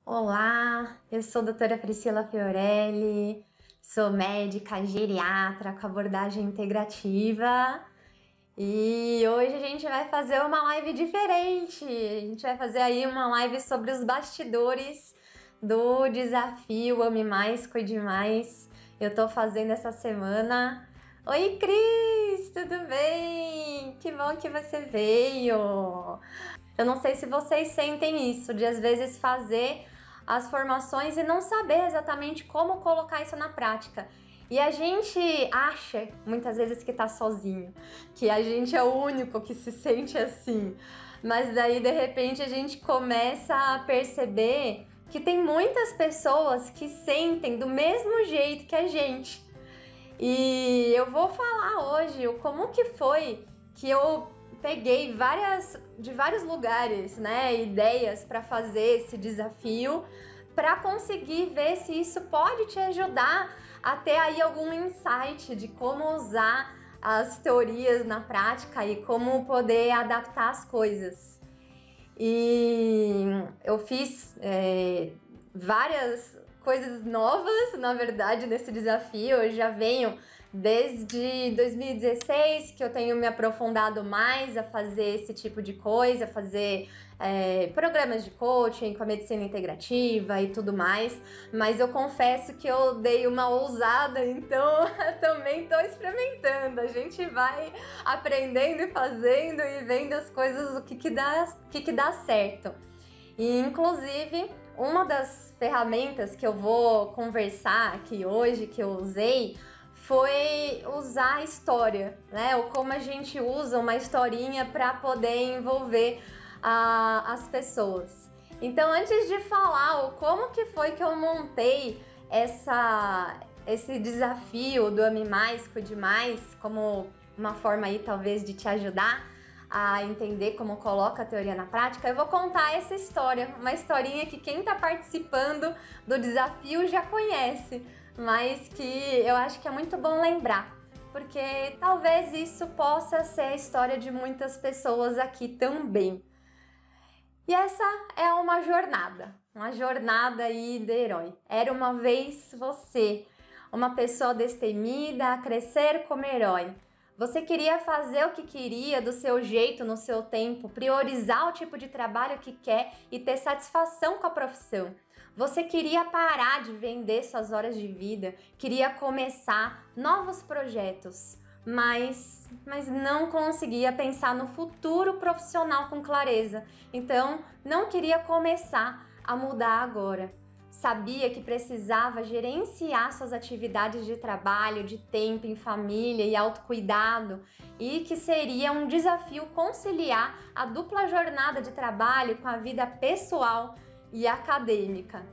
Olá, eu sou a doutora Priscila Fiorelli, sou médica geriatra com abordagem integrativa e hoje a gente vai fazer uma live diferente. A gente vai fazer aí uma live sobre os bastidores do desafio Ame Mais, Cuide Mais. Eu tô fazendo essa semana. Oi, Cris, tudo bem? Que bom que você veio. Eu não sei se vocês sentem isso, de às vezes fazer as formações e não saber exatamente como colocar isso na prática. E a gente acha muitas vezes que tá sozinho, que a gente é o único que se sente assim. Mas daí de repente a gente começa a perceber que tem muitas pessoas que sentem do mesmo jeito que a gente. E eu vou falar hoje o como que foi que eu peguei de vários lugares, né, ideias para fazer esse desafio, para conseguir ver se isso pode te ajudar a ter aí algum insight de como usar as teorias na prática e como poder adaptar as coisas. E eu fiz várias coisas novas, na verdade, nesse desafio. Eu já venho desde 2016 que eu tenho me aprofundado mais a fazer esse tipo de coisa, fazer programas de coaching com a medicina integrativa e tudo mais, mas eu confesso que eu dei uma ousada, então também estou experimentando. A gente vai aprendendo e fazendo e vendo as coisas, o que dá certo. E inclusive uma das ferramentas que eu vou conversar aqui hoje, que eu usei, foi usar a história, né? Ou como a gente usa uma historinha para poder envolver as pessoas. Então, antes de falar o como que foi que eu montei esse desafio do Ame Mais, Cuide Mais, como uma forma aí talvez de te ajudar a entender como coloca a teoria na prática, eu vou contar essa história, uma historinha que quem está participando do desafio já conhece, mas que eu acho que é muito bom lembrar, porque talvez isso possa ser a história de muitas pessoas aqui também. E essa é uma jornada aí de herói. Era uma vez você, uma pessoa destemida a crescer como herói. Você queria fazer o que queria, do seu jeito, no seu tempo, priorizar o tipo de trabalho que quer e ter satisfação com a profissão. Você queria parar de vender suas horas de vida, queria começar novos projetos, mas não conseguia pensar no futuro profissional com clareza. Então, não queria começar a mudar agora. Sabia que precisava gerenciar suas atividades de trabalho, de tempo em família e autocuidado, e que seria um desafio conciliar a dupla jornada de trabalho com a vida pessoal e acadêmica.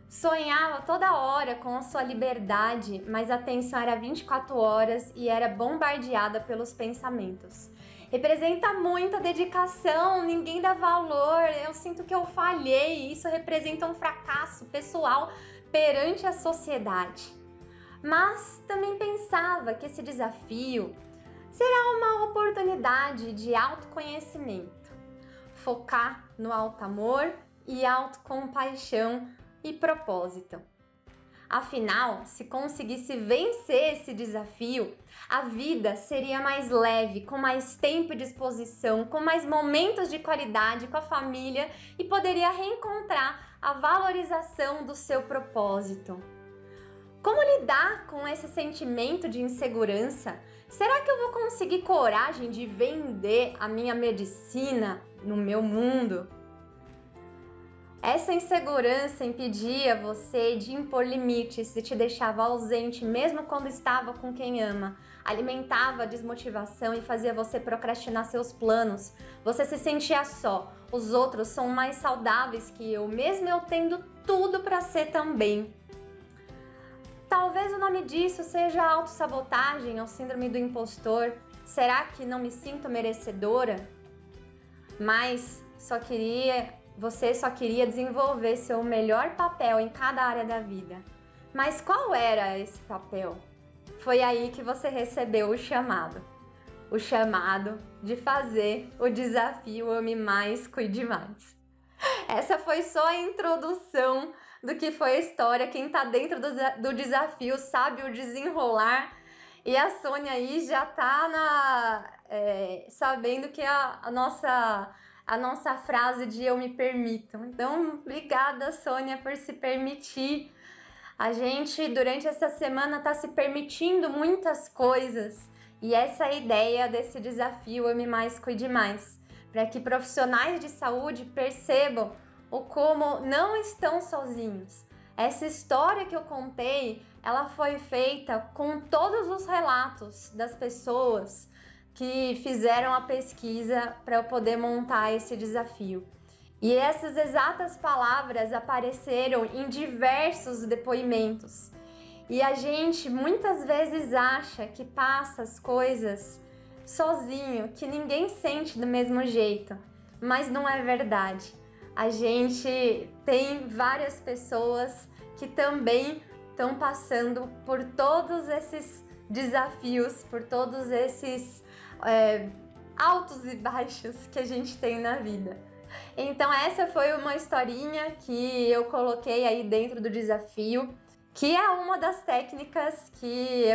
Sonhava toda hora com a sua liberdade, mas a atenção era 24 horas e era bombardeada pelos pensamentos. Representa muita dedicação, ninguém dá valor, eu sinto que eu falhei, isso representa um fracasso pessoal perante a sociedade. Mas também pensava que esse desafio será uma oportunidade de autoconhecimento, focar no auto-amor e autocompaixão e propósito. Afinal, se conseguisse vencer esse desafio, a vida seria mais leve, com mais tempo e disposição, com mais momentos de qualidade com a família e poderia reencontrar a valorização do seu propósito. Como lidar com esse sentimento de insegurança? Será que eu vou conseguir coragem de vender a minha medicina no meu mundo? Essa insegurança impedia você de impor limites e te deixava ausente mesmo quando estava com quem ama. Alimentava a desmotivação e fazia você procrastinar seus planos. Você se sentia só. Os outros são mais saudáveis que eu, mesmo eu tendo tudo para ser também. Talvez o nome disso seja autossabotagem ou síndrome do impostor. Será que não me sinto merecedora? Mas você só queria desenvolver seu melhor papel em cada área da vida. Mas qual era esse papel? Foi aí que você recebeu o chamado de fazer o desafio Ame Mais, Cuide Mais. Essa foi só a introdução do que foi a história. Quem tá dentro do desafio sabe o desenrolar. E a Sônia aí já tá sabendo que a nossa frase de eu me permito. Então, obrigada, Sônia, por se permitir. A gente, durante essa semana, tá se permitindo muitas coisas. E essa é a ideia desse desafio Ame Mais, Cuide Mais, para que profissionais de saúde percebam o como não estão sozinhos. Essa história que eu contei, ela foi feita com todos os relatos das pessoas que fizeram a pesquisa para eu poder montar esse desafio. E essas exatas palavras apareceram em diversos depoimentos. E a gente muitas vezes acha que passa as coisas sozinho, que ninguém sente do mesmo jeito, mas não é verdade. A gente tem várias pessoas que também estão passando por todos esses desafios, por todos esses altos e baixos que a gente tem na vida. Então essa foi uma historinha que eu coloquei aí dentro do desafio, que é uma das técnicas que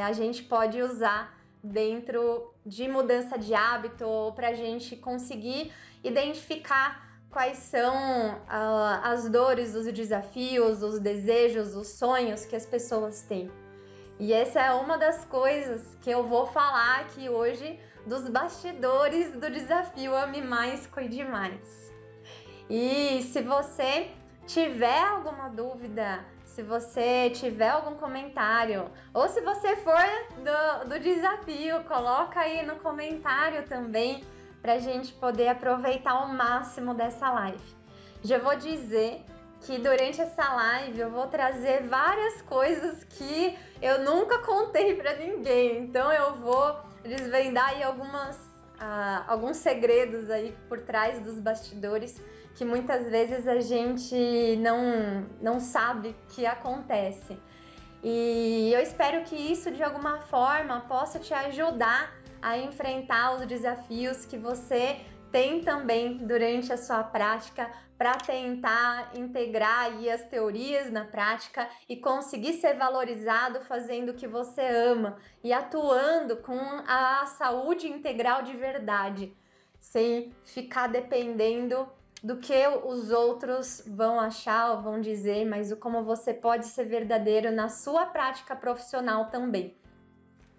a gente pode usar dentro de mudança de hábito, ou para a gente conseguir identificar quais são as dores, os desafios, os desejos, os sonhos que as pessoas têm. E essa é uma das coisas que eu vou falar aqui hoje, dos bastidores do desafio Ame Mais, Cuide Mais. E se você tiver alguma dúvida, se você tiver algum comentário, ou se você for do desafio, coloca aí no comentário também, para a gente poder aproveitar ao máximo dessa live. Já vou dizer que durante essa live eu vou trazer várias coisas que eu nunca contei para ninguém, então eu vou desvendar aí alguns segredos aí por trás dos bastidores que muitas vezes a gente não sabe que acontece. E eu espero que isso de alguma forma possa te ajudar a enfrentar os desafios que você tem também durante a sua prática, para tentar integrar aí as teorias na prática e conseguir ser valorizado fazendo o que você ama e atuando com a saúde integral de verdade, sem ficar dependendo do que os outros vão achar ou vão dizer, mas como você pode ser verdadeiro na sua prática profissional também.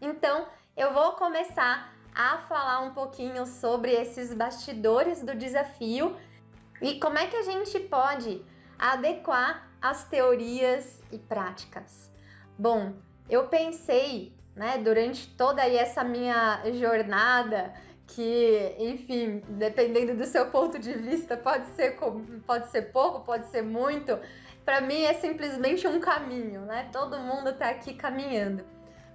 Então, eu vou começar a falar um pouquinho sobre esses bastidores do desafio e como é que a gente pode adequar as teorias e práticas. Bom, eu pensei, durante toda aí essa minha jornada, que, enfim, dependendo do seu ponto de vista, pode ser pouco, pode ser muito, para mim é simplesmente um caminho, Todo mundo tá aqui caminhando.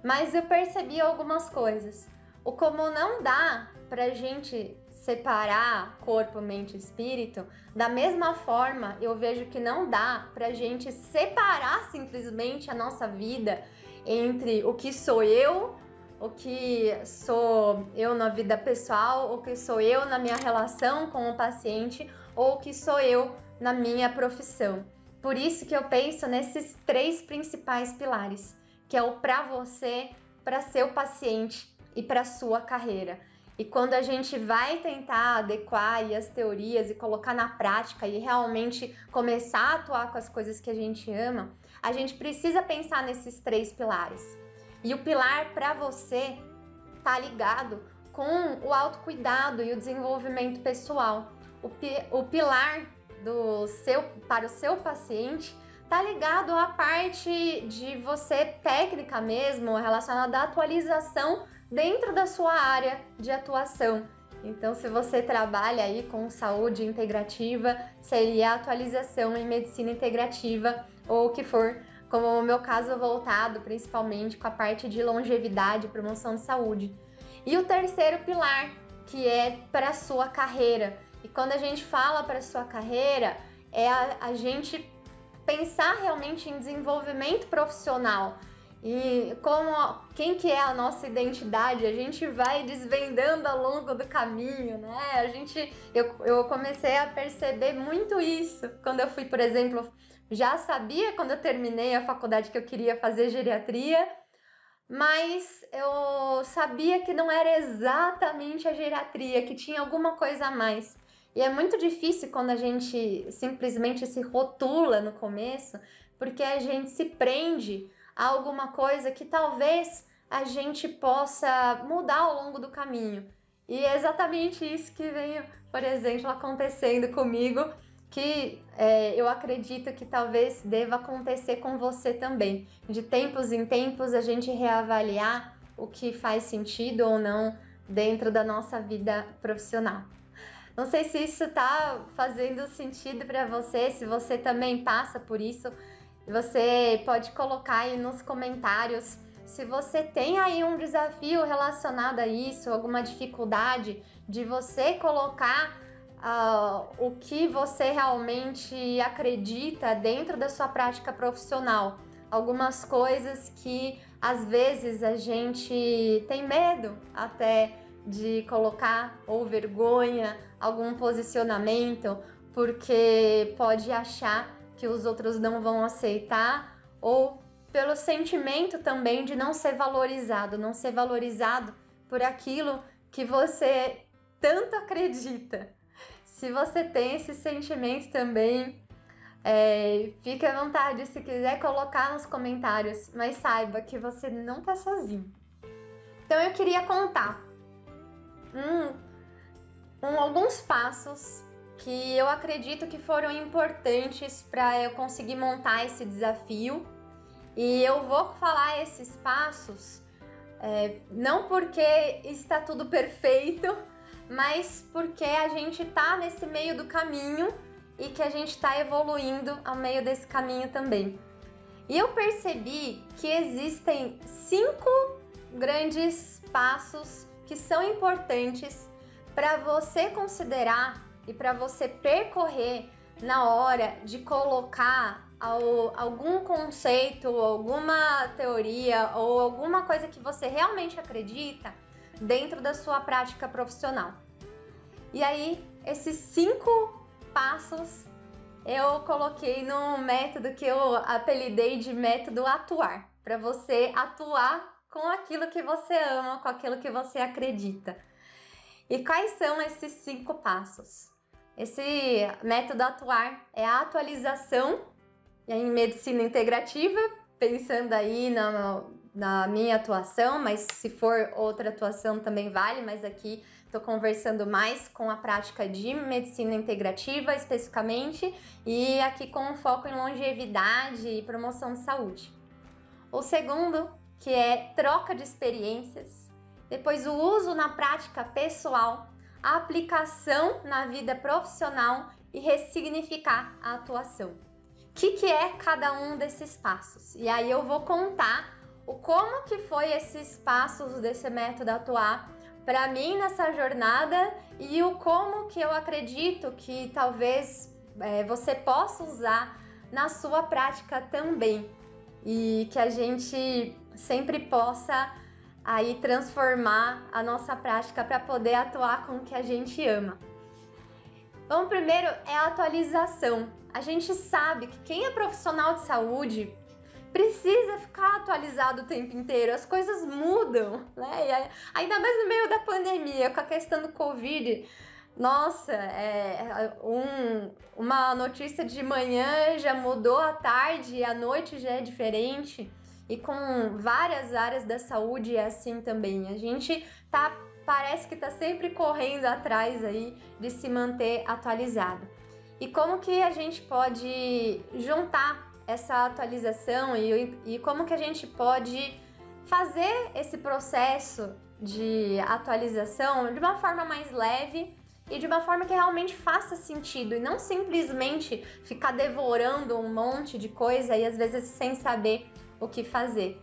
Mas eu percebi algumas coisas. O como não dá pra gente separar corpo, mente e espírito, da mesma forma eu vejo que não dá pra gente separar simplesmente a nossa vida entre o que sou eu, o que sou eu na vida pessoal, o que sou eu na minha relação com o paciente, ou o que sou eu na minha profissão. Por isso que eu penso nesses 3 principais pilares, que é o para você, para seu paciente e para sua carreira. E quando a gente vai tentar adequar aí as teorias e colocar na prática e realmente começar a atuar com as coisas que a gente ama, a gente precisa pensar nesses 3 pilares. E o pilar para você tá ligado com o autocuidado e o desenvolvimento pessoal. O pilar para o seu paciente tá ligado à parte de você técnica mesmo, relacionada à atualização dentro da sua área de atuação. Então, se você trabalha aí com saúde integrativa, seria a atualização em medicina integrativa ou o que for, como o meu caso voltado principalmente com a parte de longevidade e promoção de saúde. E o terceiro pilar, que é para a sua carreira. E quando a gente fala para a sua carreira, é a gente pensar realmente em desenvolvimento profissional E quem que é a nossa identidade, a gente vai desvendando ao longo do caminho, né? Eu comecei a perceber muito isso quando eu fui, por exemplo, já sabia quando eu terminei a faculdade que eu queria fazer geriatria, mas eu sabia que não era exatamente a geriatria, que tinha alguma coisa a mais. E é muito difícil quando a gente simplesmente se rotula no começo, porque a gente se prende a alguma coisa que talvez a gente possa mudar ao longo do caminho. E é exatamente isso que veio, por exemplo, acontecendo comigo, que eu acredito que talvez deva acontecer com você também. De tempos em tempos a gente reavaliar o que faz sentido ou não dentro da nossa vida profissional. Não sei se isso está fazendo sentido para você, se você também passa por isso. Você pode colocar aí nos comentários se você tem aí um desafio relacionado a isso, alguma dificuldade de você colocar o que você realmente acredita dentro da sua prática profissional. Algumas coisas que às vezes a gente tem medo até de colocar, ou vergonha, algum posicionamento, porque pode achar que os outros não vão aceitar, ou pelo sentimento também de não ser valorizado por aquilo que você tanto acredita. Se você tem esse sentimento também, fique à vontade se quiser colocar nos comentários, mas saiba que você não está sozinho. Então eu queria contar alguns passos que eu acredito que foram importantes para eu conseguir montar esse desafio. E eu vou falar esses passos não porque está tudo perfeito, mas porque a gente está nesse meio do caminho e que a gente está evoluindo ao meio desse caminho também. E eu percebi que existem 5 grandes passos que são importantes para você considerar e para você percorrer na hora de colocar algum conceito, alguma teoria ou alguma coisa que você realmente acredita dentro da sua prática profissional. E aí, esses 5 passos eu coloquei no método que eu apelidei de método atuar, para você atuar com aquilo que você ama, com aquilo que você acredita. E quais são esses 5 passos? Esse método atuar é a atualização em medicina integrativa, pensando aí na minha atuação, mas se for outra atuação também vale, mas aqui estou conversando mais com a prática de medicina integrativa especificamente, e aqui com um foco em longevidade e promoção de saúde. O segundo, que é troca de experiências, depois o uso na prática pessoal, a aplicação na vida profissional e ressignificar a atuação. O que é cada um desses passos? E aí eu vou contar como que foi esses passos desse método atuar para mim nessa jornada e como que eu acredito que talvez você possa usar na sua prática também, e que a gente sempre possa aí transformar a nossa prática para poder atuar com o que a gente ama. Então, primeiro é a atualização. A gente sabe que quem é profissional de saúde precisa ficar atualizado o tempo inteiro, as coisas mudam, né? E ainda mais no meio da pandemia, com a questão do Covid. Nossa, uma notícia de manhã já mudou à tarde, à noite já é diferente. E com várias áreas da saúde é assim também. A gente parece que está sempre correndo atrás aí de se manter atualizado. E como que a gente pode juntar essa atualização e como que a gente pode fazer esse processo de atualização de uma forma mais leve e de uma forma que realmente faça sentido e não simplesmente ficar devorando um monte de coisa e às vezes sem saber o que fazer.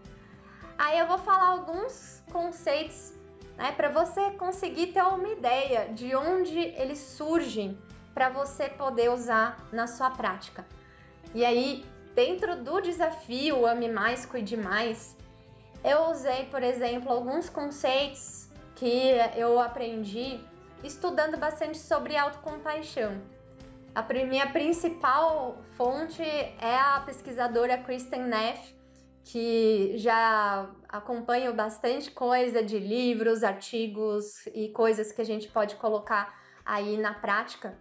Aí eu vou falar alguns conceitos, né, para você conseguir ter uma ideia de onde eles surgem para você poder usar na sua prática. E aí, dentro do desafio Ame Mais, Cuide Mais, Eu usei, por exemplo, alguns conceitos que eu aprendi estudando bastante sobre autocompaixão. A minha principal fonte é a pesquisadora Kristin Neff, que já acompanho bastante coisa de livros, artigos e coisas que a gente pode colocar aí na prática.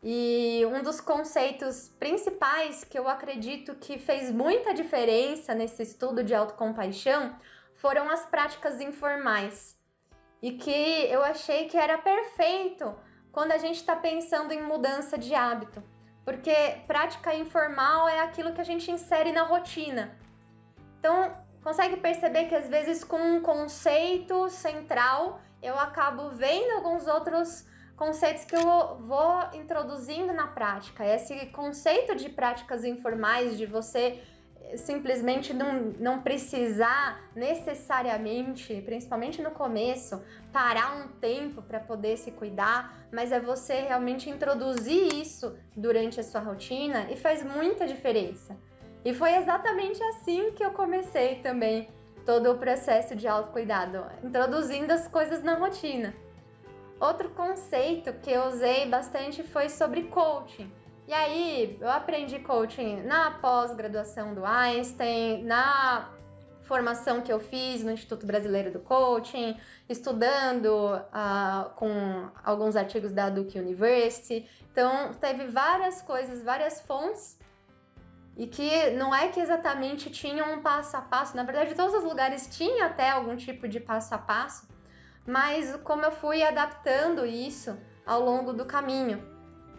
E um dos conceitos principais que eu acredito que fez muita diferença nesse estudo de autocompaixão foram as práticas informais. E que eu achei que era perfeito quando a gente está pensando em mudança de hábito. Porque prática informal é aquilo que a gente insere na rotina. Então, consegue perceber que às vezes com um conceito central, eu acabo vendo alguns outros conceitos que eu vou introduzindo na prática. Esse conceito de práticas informais, de você simplesmente não precisar necessariamente, principalmente no começo, parar um tempo para poder se cuidar, mas é você realmente introduzir isso durante a sua rotina e faz muita diferença. E foi exatamente assim que eu comecei também todo o processo de autocuidado, introduzindo as coisas na rotina. Outro conceito que eu usei bastante foi sobre coaching. E aí, eu aprendi coaching na pós-graduação do Einstein, na formação que eu fiz no Instituto Brasileiro do Coaching, estudando com alguns artigos da Duke University. Então, teve várias coisas, várias fontes, e que não é que exatamente tinham um passo a passo. Na verdade, todos os lugares tinham até algum tipo de passo a passo, mas como eu fui adaptando isso ao longo do caminho.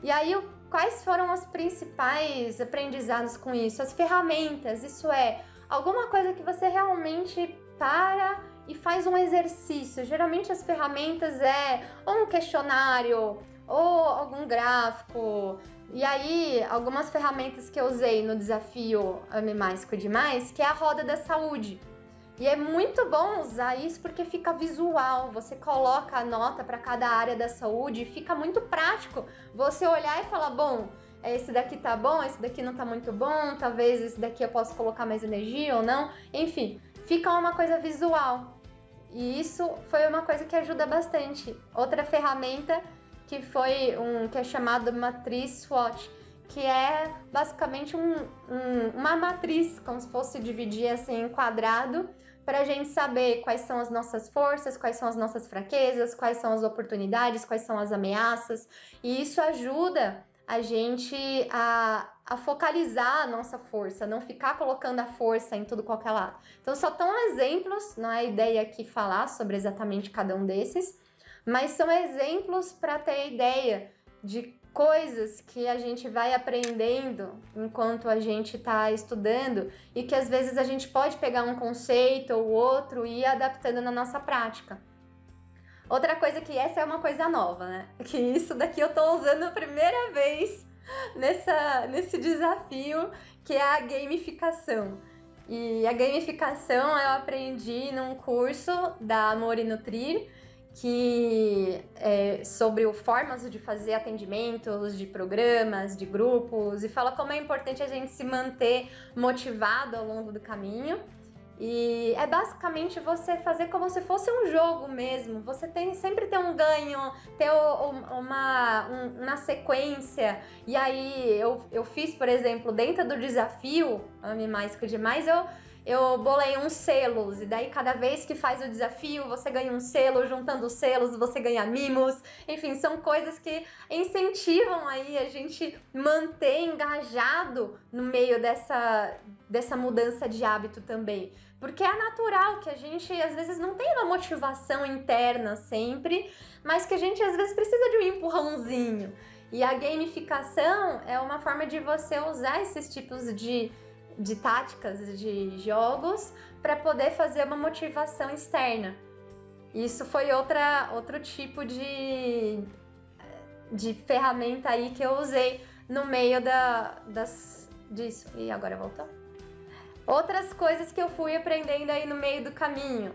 E aí, quais foram os principais aprendizados com isso? As ferramentas, isso é, alguma coisa que você realmente para e faz um exercício. Geralmente as ferramentas é ou um questionário, ou algum gráfico. E aí, algumas ferramentas que eu usei no desafio Ame Mais, Cuide Mais, que é a roda da saúde. E é muito bom usar isso porque fica visual, você coloca a nota para cada área da saúde e fica muito prático você olhar e falar, bom, esse daqui tá bom, esse daqui não tá muito bom, talvez esse daqui eu possa colocar mais energia ou não, enfim, fica uma coisa visual. E isso foi uma coisa que ajuda bastante. Outra ferramenta que que é chamado Matriz SWOT, que é basicamente uma matriz, como se fosse dividir assim em quadrado, para a gente saber quais são as nossas forças, quais são as nossas fraquezas, quais são as oportunidades, quais são as ameaças. E isso ajuda a gente a focalizar a nossa força, não ficar colocando a força em tudo qualquer lado. Então, só estão exemplos, não é a ideia aqui falar sobre exatamente cada um desses, mas são exemplos para ter ideia de coisas que a gente vai aprendendo enquanto a gente está estudando e que às vezes a gente pode pegar um conceito ou outro e ir adaptando na nossa prática. Outra coisa que essa é uma coisa nova, né? Que isso daqui eu tô usando a primeira vez nesse desafio, que é a gamificação. E a gamificação eu aprendi num curso da Amor e Nutrir, que é sobre formas de fazer atendimentos, de programas, de grupos, e fala como é importante a gente se manter motivado ao longo do caminho. E é basicamente você fazer como se fosse um jogo mesmo. Você sempre tem um ganho, ter uma sequência. E aí eu fiz, por exemplo, dentro do desafio Ame Mais, Cuide Mais, eu bolei uns selos, e daí cada vez que faz o desafio, você ganha um selo, juntando os selos, você ganha mimos. Enfim, são coisas que incentivam aí a gente manter engajado no meio dessa mudança de hábito também. Porque é natural que a gente, às vezes, não tem uma motivação interna sempre, mas que a gente, às vezes, precisa de um empurrãozinho. E a gamificação é uma forma de você usar esses tipos de táticas, de jogos, para poder fazer uma motivação externa. Isso foi outro tipo de ferramenta aí que eu usei no meio disso. E agora voltou? Outras coisas que eu fui aprendendo aí no meio do caminho.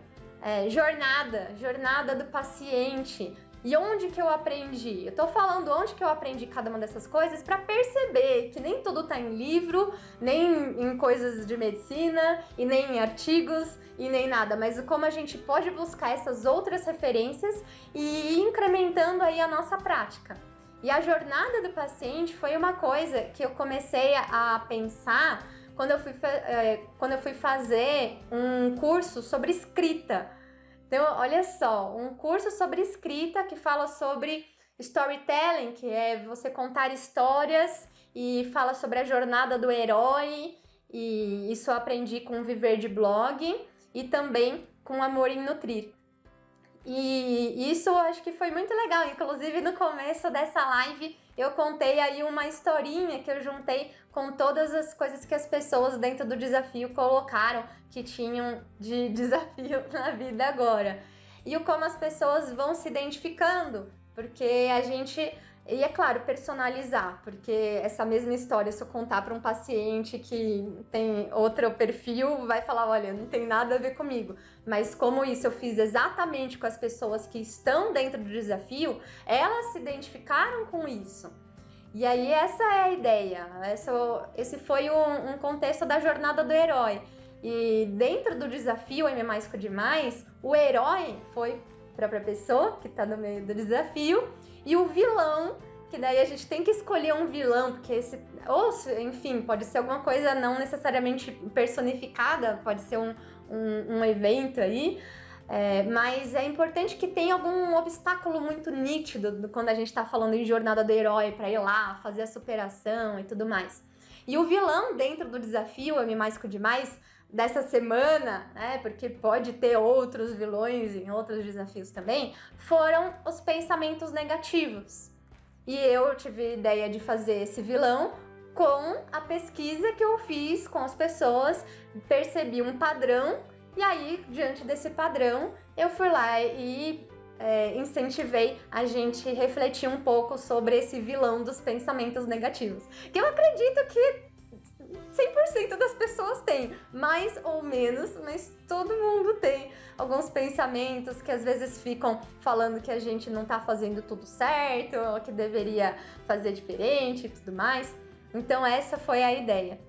Jornada do paciente. E onde que eu aprendi? Eu tô falando onde que eu aprendi cada uma dessas coisas para perceber que nem tudo tá em livro, nem em coisas de medicina, e nem em artigos, e nem nada, mas como a gente pode buscar essas outras referências e ir incrementando aí a nossa prática. E a jornada do paciente foi uma coisa que eu comecei a pensar quando eu fui fazer um curso sobre escrita. Então, olha só, um curso sobre escrita que fala sobre storytelling, que é você contar histórias, e fala sobre a jornada do herói, e isso eu aprendi com o Viver de Blog e também com Amor em Nutrir. E isso eu acho que foi muito legal. Inclusive, no começo dessa live, eu contei aí uma historinha que eu juntei com todas as coisas que as pessoas dentro do desafio colocaram que tinham de desafio na vida agora. E como as pessoas vão se identificando, porque a gente... E é claro, personalizar, porque essa mesma história, se eu contar para um paciente que tem outro perfil, vai falar, olha, não tem nada a ver comigo. Mas como isso eu fiz exatamente com as pessoas que estão dentro do desafio, elas se identificaram com isso. E aí essa é a ideia, esse foi um contexto da jornada do herói. E dentro do desafio M Mais Com Demais, o herói foi a própria pessoa que está no meio do desafio, e o vilão, que daí a gente tem que escolher um vilão, porque enfim, pode ser alguma coisa não necessariamente personificada, pode ser um evento aí, mas é importante que tenha algum obstáculo muito nítido quando a gente está falando em jornada do herói, para ir lá, fazer a superação e tudo mais. E o vilão dentro do desafio M Mais Com Demais dessa semana, né, porque pode ter outros vilões em outros desafios também, foram os pensamentos negativos. E eu tive a ideia de fazer esse vilão com a pesquisa que eu fiz com as pessoas, percebi um padrão, e aí, diante desse padrão, eu fui lá e incentivei a gente refletir um pouco sobre esse vilão dos pensamentos negativos. Que eu acredito que 100% das pessoas têm, mais ou menos, mas todo mundo tem alguns pensamentos que às vezes ficam falando que a gente não tá fazendo tudo certo, ou que deveria fazer diferente e tudo mais. Então essa foi a ideia.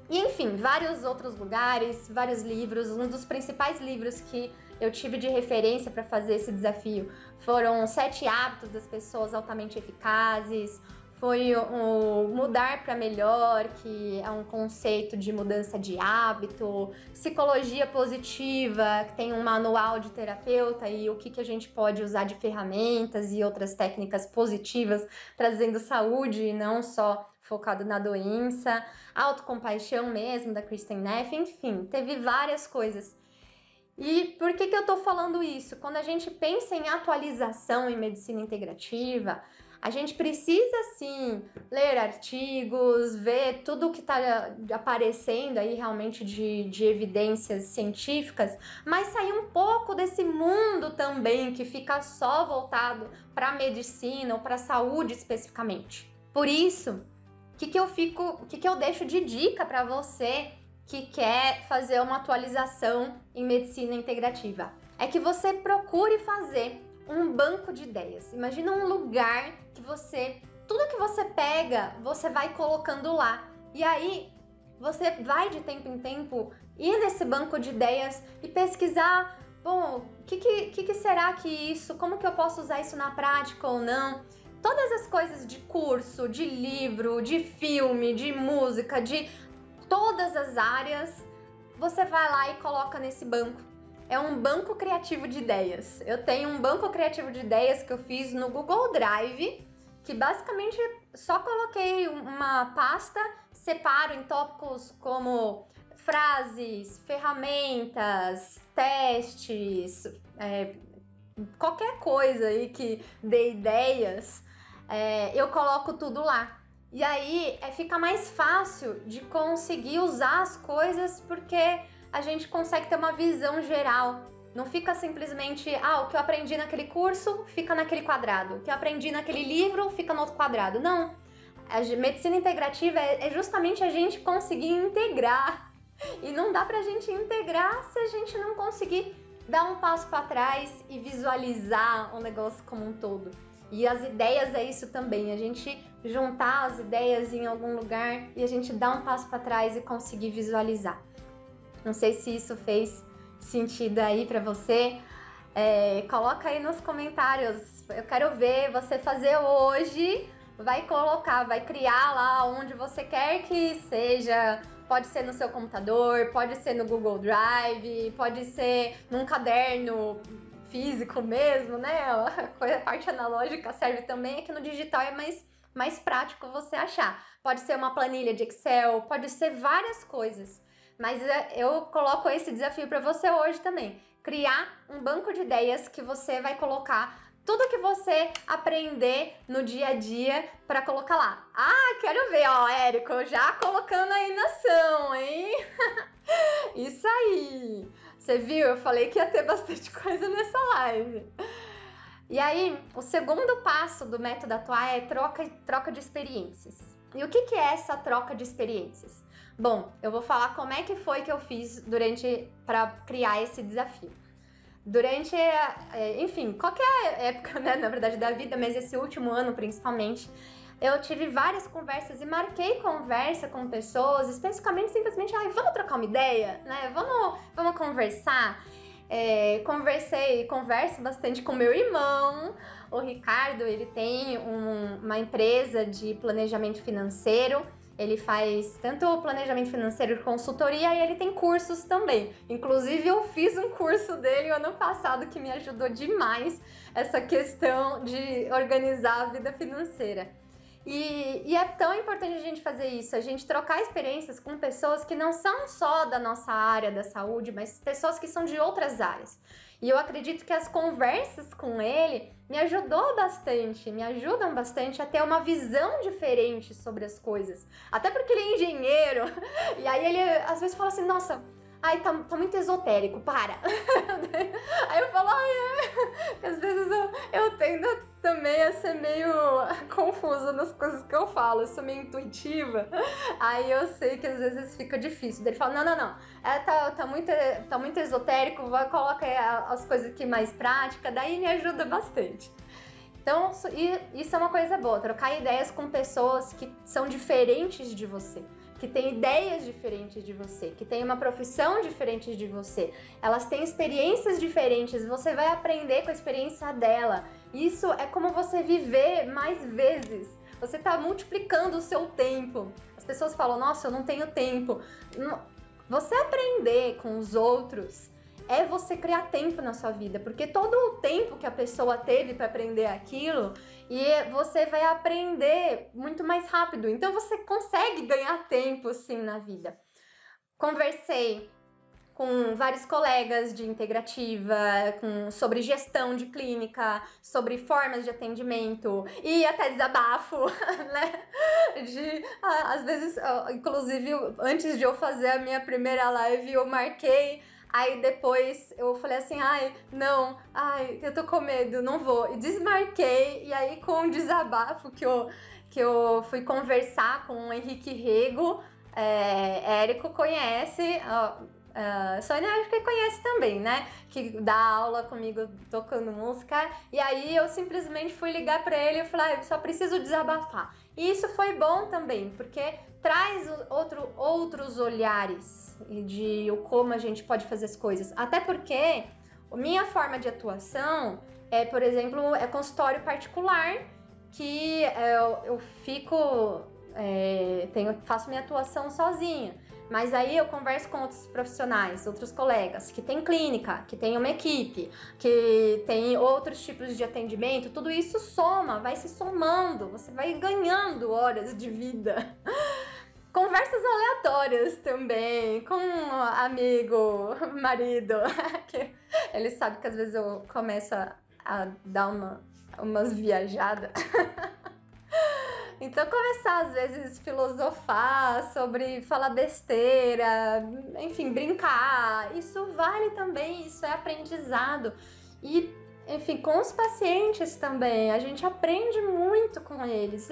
E enfim, vários outros lugares, vários livros. Um dos principais livros que eu tive de referência para fazer esse desafio foram 7 Hábitos das Pessoas Altamente Eficazes, foi o Mudar para Melhor, que é um conceito de mudança de hábito, Psicologia Positiva, que tem um manual de terapeuta e o que a gente pode usar de ferramentas e outras técnicas positivas, trazendo saúde e não só focado na doença, Autocompaixão mesmo, da Kristin Neff, enfim, teve várias coisas. E por que eu tô falando isso? Quando a gente pensa em atualização em medicina integrativa, a gente precisa, sim, ler artigos, ver tudo o que está aparecendo aí realmente de evidências científicas, mas sair um pouco desse mundo também que fica só voltado para a medicina ou para a saúde especificamente. Por isso, o que eu deixo de dica para você que quer fazer uma atualização em medicina integrativa? É que você procure fazer um banco de ideias. Imagina um lugar que tudo que você pega, você vai colocando lá. E aí, você vai de tempo em tempo ir nesse banco de ideias e pesquisar, bom, o que será que isso, como que eu posso usar isso na prática ou não? Todas as coisas de curso, de livro, de filme, de música, de todas as áreas, você vai lá e coloca nesse banco. É um banco criativo de ideias. Eu tenho um banco criativo de ideias que eu fiz no Google Drive, que basicamente só coloquei uma pasta, separo em tópicos como frases, ferramentas, testes, qualquer coisa aí que dê ideias, eu coloco tudo lá. E aí fica mais fácil de conseguir usar as coisas porque a gente consegue ter uma visão geral. Não fica simplesmente, o que eu aprendi naquele curso fica naquele quadrado, o que eu aprendi naquele livro fica no outro quadrado. Não, a medicina integrativa é justamente a gente conseguir integrar. E não dá pra gente integrar se a gente não conseguir dar um passo para trás e visualizar o negócio como um todo. E as ideias é isso também, a gente juntar as ideias em algum lugar e a gente dar um passo para trás e conseguir visualizar. Não sei se isso fez sentido aí para você. Coloca aí nos comentários. Eu quero ver você fazer hoje. Vai colocar, vai criar lá onde você quer que seja. Pode ser no seu computador, pode ser no Google Drive, pode ser num caderno físico mesmo, né? A parte analógica serve também, é que no digital é mais prático você achar. Pode ser uma planilha de Excel, pode ser várias coisas. Mas eu coloco esse desafio para você hoje também. Criar um banco de ideias que você vai colocar tudo que você aprender no dia a dia para colocar lá. Ah, quero ver, ó, Érico, já colocando aí na ação, hein? Isso aí! Você viu? Eu falei que ia ter bastante coisa nessa live. E aí, o segundo passo do método atuar é troca de experiências. E o que é essa troca de experiências? Bom, eu vou falar como é que foi que eu fiz para criar esse desafio. Durante, enfim, qualquer época, né, na verdade, da vida, mas esse último ano principalmente, eu tive várias conversas e marquei conversa com pessoas, especificamente, simplesmente, vamos trocar uma ideia, né? Vamos conversar. Converso bastante com meu irmão, o Ricardo. Ele tem uma empresa de planejamento financeiro. Ele faz tanto planejamento financeiro e consultoria, e ele tem cursos também. Inclusive, eu fiz um curso dele ano passado que me ajudou demais essa questão de organizar a vida financeira. E é tão importante a gente fazer isso, a gente trocar experiências com pessoas que não são só da nossa área da saúde, mas pessoas que são de outras áreas. E eu acredito que as conversas com ele me ajudam bastante a ter uma visão diferente sobre as coisas. Até porque ele é engenheiro, e aí ele às vezes fala assim, nossa, tá muito esotérico, para. Aí eu falo, às vezes eu tendo também a ser meio confusa nas coisas que eu falo, eu sou meio intuitiva, aí eu sei que às vezes fica difícil. Ele fala, não, tá muito esotérico, coloca as coisas aqui mais práticas, daí me ajuda bastante. Então, isso é uma coisa boa, trocar ideias com pessoas que são diferentes de você, que têm ideias diferentes de você, que têm uma profissão diferente de você. Elas têm experiências diferentes, você vai aprender com a experiência dela. Isso é como você viver mais vezes. Você está multiplicando o seu tempo. As pessoas falam, nossa, eu não tenho tempo. Você aprender com os outros é você criar tempo na sua vida, porque todo o tempo que a pessoa teve para aprender aquilo, e você vai aprender muito mais rápido. Então você consegue ganhar tempo sim na vida. Conversei com vários colegas de integrativa, sobre gestão de clínica, sobre formas de atendimento e até desabafo, né? Às vezes, inclusive, antes de eu fazer a minha primeira live, eu marquei. Aí depois eu falei assim, eu tô com medo, não vou. E desmarquei, e aí com o desabafo que eu fui conversar com o Henrique Rego, Érico conhece, Sônia acho que conhece também, né? Que dá aula comigo tocando música. E aí eu simplesmente fui ligar pra ele e falei, eu só preciso desabafar. E isso foi bom também, porque traz outros olhares de como a gente pode fazer as coisas. Até porque a minha forma de atuação por exemplo, consultório particular, que eu faço minha atuação sozinha. Mas aí eu converso com outros profissionais, outros colegas, que tem clínica, que tem uma equipe, que tem outros tipos de atendimento. Tudo isso soma, vai se somando, você vai ganhando horas de vida. Conversas aleatórias também, com um amigo, marido, que ele sabe que às vezes eu começo a dar umas viajadas. Então, começar às vezes filosofar sobre falar besteira, enfim, brincar, isso vale também, isso é aprendizado. E, enfim, com os pacientes também, a gente aprende muito com eles.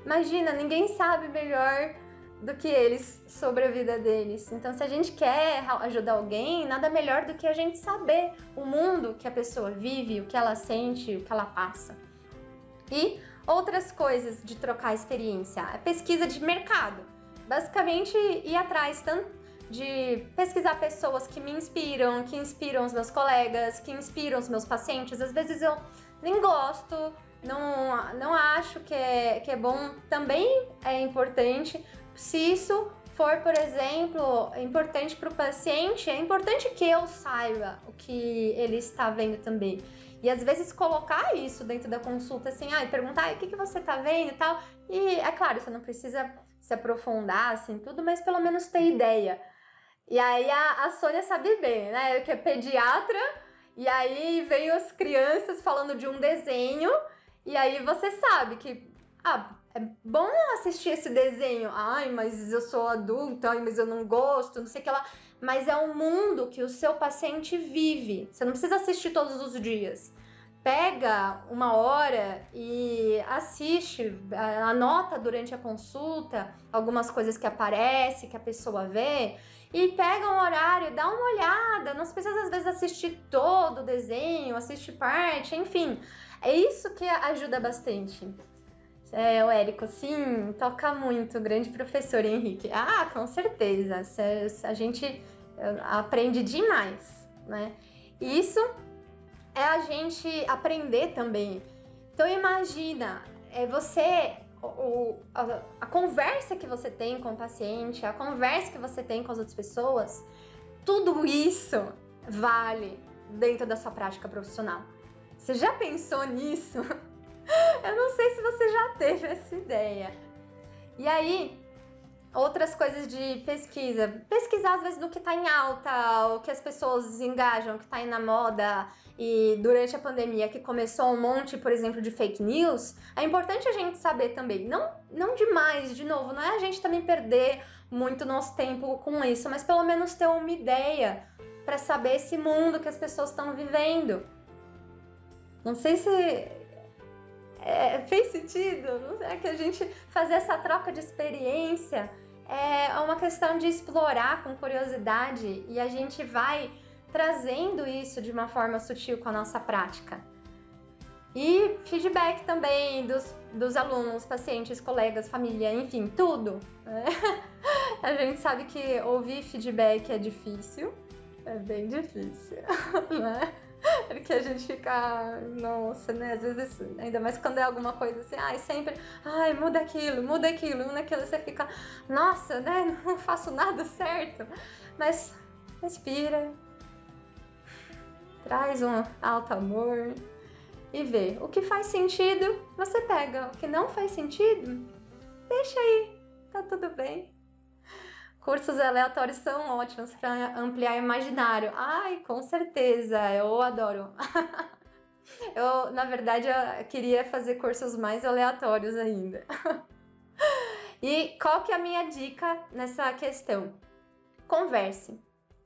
Imagina, ninguém sabe melhor do que eles sobre a vida deles. Então, se a gente quer ajudar alguém, nada melhor do que a gente saber o mundo que a pessoa vive, o que ela sente, o que ela passa. E outras coisas de trocar experiência, a pesquisa de mercado. Basicamente, ir atrás tanto de pesquisar pessoas que me inspiram, que inspiram os meus colegas, que inspiram os meus pacientes. Às vezes eu nem gosto, não acho que é bom, também é importante. Se isso for, por exemplo, importante para o paciente, é importante que eu saiba o que ele está vendo também. E às vezes colocar isso dentro da consulta, assim, perguntar o que você está vendo e tal. E é claro, você não precisa se aprofundar, assim, tudo, mas pelo menos ter ideia. E aí a Sônia sabe bem, né? Que é pediatra, e aí vem as crianças falando de um desenho, e aí você sabe que, é bom assistir esse desenho. Mas eu sou adulta, mas eu não gosto, não sei o que lá. Mas é um mundo que o seu paciente vive. Você não precisa assistir todos os dias. Pega uma hora e assiste, anota durante a consulta algumas coisas que aparecem, que a pessoa vê, e pega um horário, dá uma olhada. Não precisa às vezes assistir todo o desenho, assistir parte, enfim. É isso que ajuda bastante. O Érico, sim, toca muito, grande professor Henrique. Com certeza, a gente aprende demais, né? Isso é a gente aprender também. Então imagina, a conversa que você tem com o paciente, a conversa que você tem com as outras pessoas, tudo isso vale dentro da sua prática profissional. Você já pensou nisso? Eu não sei se você já teve essa ideia. E aí, outras coisas de pesquisa. Pesquisar, às vezes, do que está em alta, o que as pessoas engajam, o que está aí na moda. E durante a pandemia, que começou um monte, por exemplo, de fake news, é importante a gente saber também. Não demais, de novo, não é a gente também perder muito nosso tempo com isso, mas pelo menos ter uma ideia para saber esse mundo que as pessoas estão vivendo. Não sei se fez sentido, não sei, que a gente fazer essa troca de experiência é uma questão de explorar com curiosidade, e a gente vai trazendo isso de uma forma sutil com a nossa prática. E feedback também dos alunos, pacientes, colegas, família, enfim, tudo. A gente sabe que ouvir feedback é difícil, é bem difícil, né? Porque a gente fica, nossa, né? Às vezes, ainda mais quando é alguma coisa assim, sempre, muda aquilo, você fica, nossa, né? Não faço nada certo. Mas respira, traz um alto amor e vê. O que faz sentido, você pega. O que não faz sentido, deixa aí, tá tudo bem. Cursos aleatórios são ótimos para ampliar o imaginário. Com certeza, eu adoro. Na verdade, eu queria fazer cursos mais aleatórios ainda. E qual que é a minha dica nessa questão? Converse.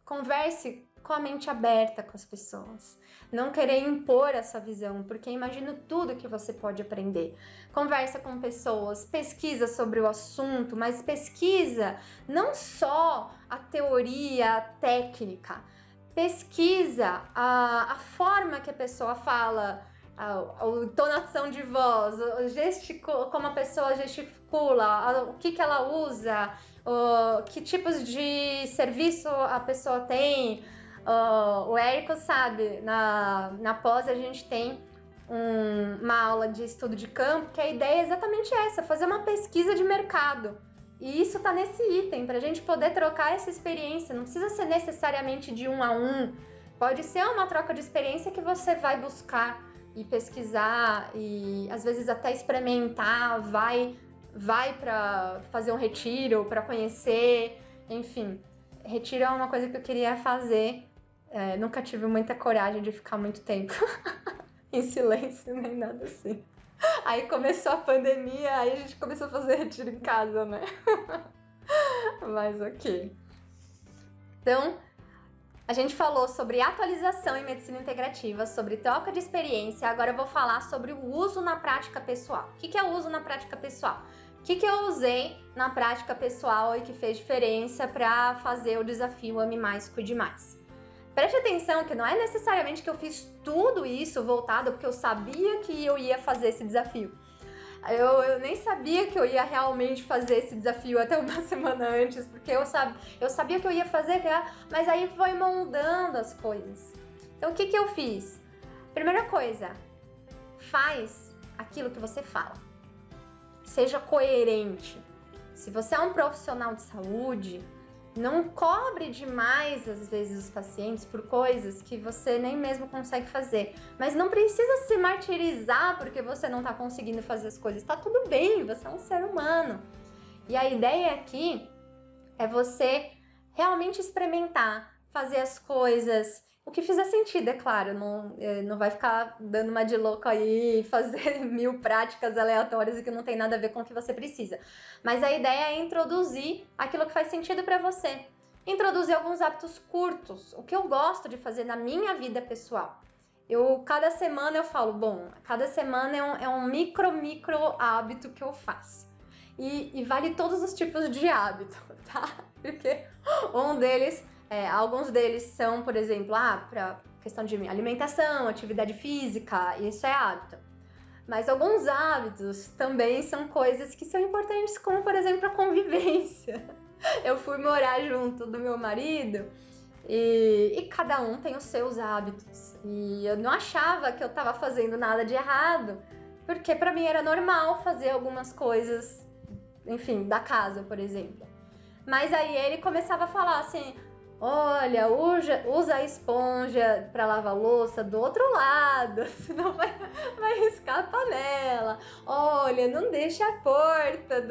Converse com a mente aberta com as pessoas. Não querer impor essa visão, porque imagino tudo que você pode aprender. Conversa com pessoas, pesquisa sobre o assunto, mas pesquisa não só a teoria, a técnica. Pesquisa a forma que a pessoa fala, a entonação de voz, como a pessoa gesticula, o que ela usa, que tipos de serviço a pessoa tem. O Érico sabe, na pós a gente tem uma aula de estudo de campo, que a ideia é exatamente essa, fazer uma pesquisa de mercado. E isso tá nesse item, para a gente poder trocar essa experiência. Não precisa ser necessariamente de 1 a 1, pode ser uma troca de experiência que você vai buscar e pesquisar e às vezes até experimentar, vai para fazer um retiro, para conhecer, enfim. Retiro é uma coisa que eu queria fazer. Nunca tive muita coragem de ficar muito tempo em silêncio, nem nada assim. Aí começou a pandemia, aí a gente começou a fazer retiro em casa, né? Mas ok. Então, a gente falou sobre atualização em medicina integrativa, sobre troca de experiência. Agora eu vou falar sobre o uso na prática pessoal. O que é o uso na prática pessoal? que eu usei na prática pessoal e que fez diferença para fazer o desafio Ame Mais, Cuide Mais. Preste atenção que não é necessariamente que eu fiz tudo isso voltado porque eu sabia que eu ia fazer esse desafio. Eu nem sabia que eu ia realmente fazer esse desafio até uma semana antes, porque eu sabia que eu ia fazer, mas aí foi moldando as coisas. Então, o que eu fiz? Primeira coisa, faz aquilo que você fala. Seja coerente. Se você é um profissional de saúde, não cobre demais, às vezes, os pacientes por coisas que você nem mesmo consegue fazer. Mas não precisa se martirizar porque você não está conseguindo fazer as coisas. Tá tudo bem, você é um ser humano. E a ideia aqui é você realmente experimentar, fazer as coisas, o que fizer sentido, é claro. Não vai ficar dando uma de louco aí, fazer 1000 práticas aleatórias e que não tem nada a ver com o que você precisa. Mas a ideia é introduzir aquilo que faz sentido para você. Introduzir alguns hábitos curtos, o que eu gosto de fazer na minha vida pessoal. Cada semana eu falo, cada semana é um micro hábito que eu faço. E vale todos os tipos de hábito, tá? Porque alguns deles são, por exemplo, para questão de alimentação, atividade física, isso é hábito. Mas alguns hábitos também são coisas que são importantes, como, por exemplo, a convivência. Eu fui morar junto do meu marido e cada um tem os seus hábitos. E eu não achava que eu estava fazendo nada de errado, porque para mim era normal fazer algumas coisas, enfim, da casa, por exemplo. Mas aí ele começava a falar assim: olha, usa a esponja para lavar a louça do outro lado, senão vai riscar a panela. Olha, não deixa a porta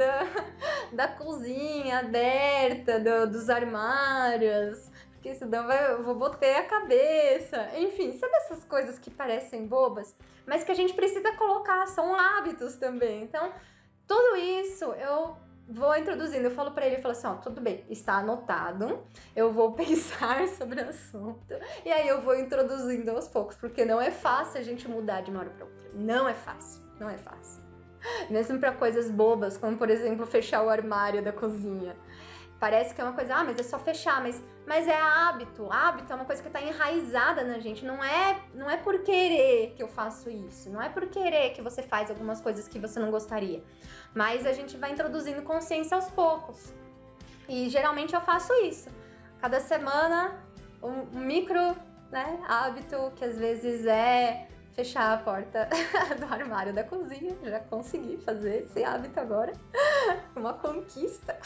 da cozinha aberta, dos armários, porque senão eu vou botar a cabeça. Enfim, sabe essas coisas que parecem bobas, mas que a gente precisa colocar, são hábitos também. Então, tudo isso eu vou introduzindo, eu falo pra ele, eu falo assim, tudo bem, está anotado, eu vou pensar sobre o assunto, e aí eu vou introduzindo aos poucos, porque não é fácil a gente mudar de uma hora pra outra, não é fácil. Mesmo pra coisas bobas, como por exemplo, fechar o armário da cozinha. Parece que é uma coisa, mas é só fechar, mas é hábito. Hábito é uma coisa que está enraizada na gente. Não é por querer que eu faço isso. Não é por querer que você faz algumas coisas que você não gostaria. Mas a gente vai introduzindo consciência aos poucos. E geralmente eu faço isso. Cada semana, um micro, hábito que às vezes é fechar a porta do armário da cozinha. Já consegui fazer esse hábito agora. Uma conquista.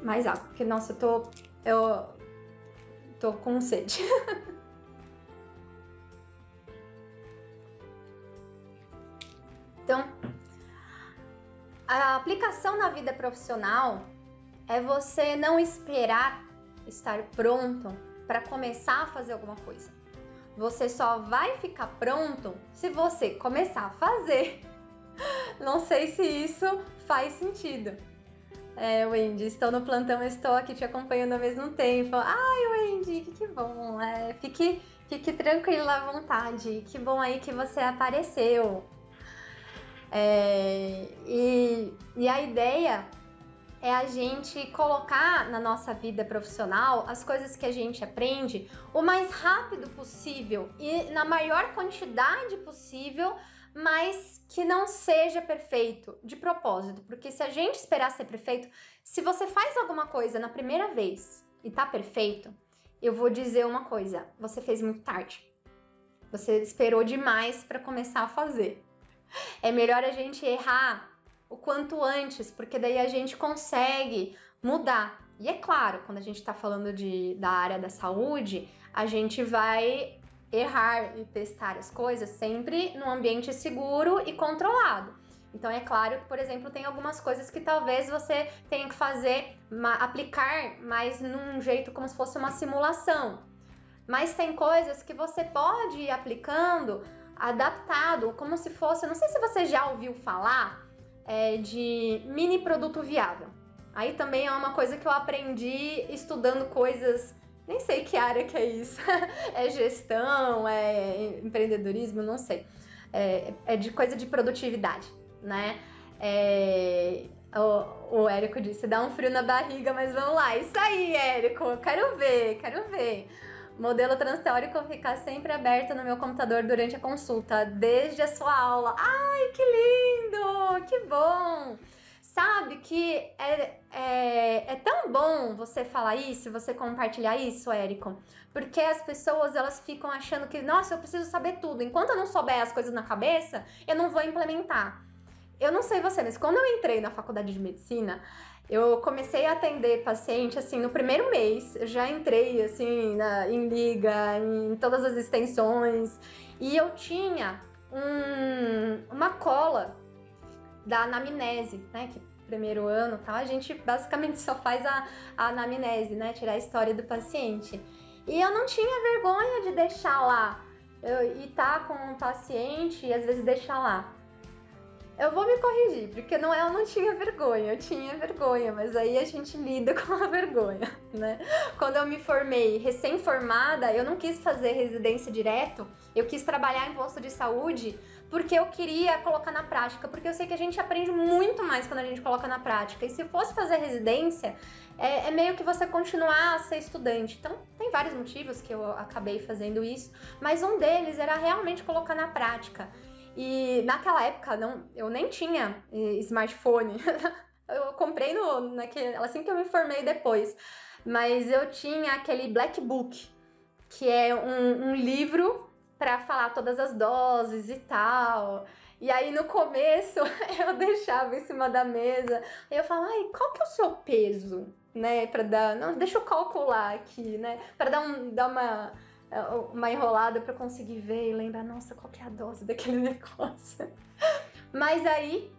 Mais água, porque, nossa, eu tô Eu tô com sede. Então, a aplicação na vida profissional é você não esperar estar pronto para começar a fazer alguma coisa. Você só vai ficar pronto se você começar a fazer. Não sei se isso faz sentido. Wendy, estou no plantão, estou aqui te acompanhando ao mesmo tempo. Ai, Wendy, que bom. Fique tranquila à vontade. Que bom aí que você apareceu. E a ideia é a gente colocar na nossa vida profissional as coisas que a gente aprende o mais rápido possível e na maior quantidade possível, mas que não seja perfeito de propósito. Porque se a gente esperar ser perfeito, se você faz alguma coisa na primeira vez e tá perfeito, eu vou dizer uma coisa: você fez muito tarde. Você esperou demais para começar a fazer. É melhor a gente errar o quanto antes, porque daí a gente consegue mudar. E é claro, quando a gente está falando da área da saúde, a gente vai errar e testar as coisas sempre num ambiente seguro e controlado. Então é claro que, por exemplo, tem algumas coisas que talvez você tenha que aplicar mais num jeito como se fosse uma simulação. Mas tem coisas que você pode ir aplicando adaptado, como se fosse, não sei se você já ouviu falar de mini produto viável. Aí também é uma coisa que eu aprendi estudando coisas, nem sei que área que é isso, é gestão, é empreendedorismo, não sei, é de coisa de produtividade, né? O Érico disse, dá um frio na barriga, mas vamos lá, isso aí, Érico, quero ver. Modelo transteórico ficar sempre aberto no meu computador durante a consulta, desde a sua aula. Ai, que lindo! Que bom! Sabe que é tão bom você falar isso, você compartilhar isso, Érico, porque as pessoas, elas ficam achando que, nossa, eu preciso saber tudo. Enquanto eu não souber as coisas na cabeça, eu não vou implementar. Eu não sei você, mas quando eu entrei na faculdade de medicina, eu comecei a atender paciente, assim, no primeiro mês, eu já entrei, assim, em liga, em todas as extensões, e eu tinha uma cola da anamnese, né, que primeiro ano, tá, a gente basicamente só faz a anamnese, né, tirar a história do paciente. E eu não tinha vergonha de deixar lá, e tá com um paciente e às vezes deixar lá. Eu vou me corrigir, porque eu não tinha vergonha, eu tinha vergonha, mas aí a gente lida com a vergonha, né? Quando eu me formei recém-formada, eu não quis fazer residência direto, eu quis trabalhar em posto de saúde, porque eu queria colocar na prática, porque eu sei que a gente aprende muito mais quando a gente coloca na prática, e se fosse fazer residência, é meio que você continuar a ser estudante. Então, tem vários motivos que eu acabei fazendo isso, mas um deles era realmente colocar na prática. E naquela época eu nem tinha smartphone. Eu comprei assim que eu me formei depois. Mas eu tinha aquele Black Book, que é um livro para falar todas as doses e tal. E aí no começo eu deixava em cima da mesa. Aí eu falava, ai, qual que é o seu peso? Né? Não, deixa eu calcular aqui, né? Para dar uma enrolada para conseguir ver e lembrar, nossa, qual que é a dose daquele negócio. Mas aí,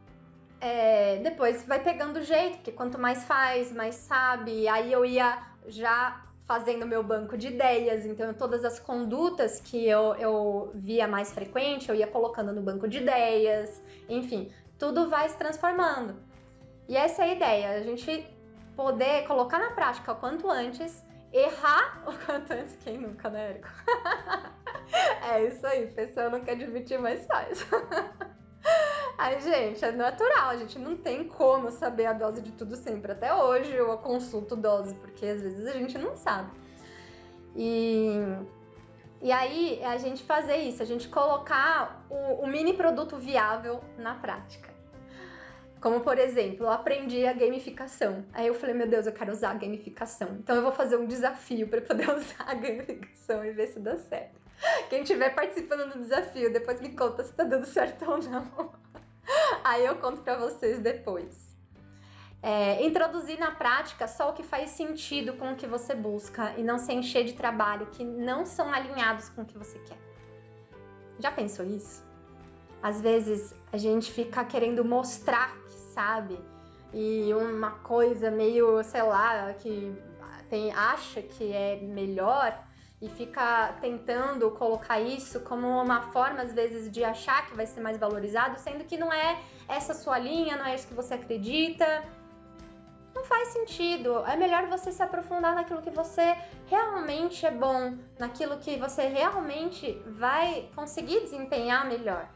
depois vai pegando jeito, porque quanto mais faz, mais sabe. Aí eu ia já fazendo meu banco de ideias, então todas as condutas que eu via mais frequente, eu ia colocando no banco de ideias, enfim, tudo vai se transformando. E essa é a ideia, a gente poder colocar na prática o quanto antes, errar o quanto antes, quem nunca, né, Érico? É isso aí, pessoa não quer admitir, mas faz. Aí, gente, é natural, a gente não tem como saber a dose de tudo sempre. Até hoje eu consulto dose, porque às vezes a gente não sabe. E aí, a gente fazer isso, a gente colocar o mini produto viável na prática. Como, por exemplo, eu aprendi a gamificação. Aí eu falei, meu Deus, eu quero usar a gamificação. Então eu vou fazer um desafio para poder usar a gamificação e ver se dá certo. Quem estiver participando do desafio, depois me conta se tá dando certo ou não. Aí eu conto para vocês depois. Introduzir na prática só o que faz sentido com o que você busca e não se encher de trabalho que não são alinhados com o que você quer. Já pensou isso? Às vezes a gente fica querendo mostrar que sabe e uma coisa meio, sei lá, que acha que é melhor e fica tentando colocar isso como uma forma, às vezes, de achar que vai ser mais valorizado, sendo que não é essa sua linha, não é isso que você acredita. Não faz sentido. É melhor você se aprofundar naquilo que você realmente é bom, naquilo que você realmente vai conseguir desempenhar melhor.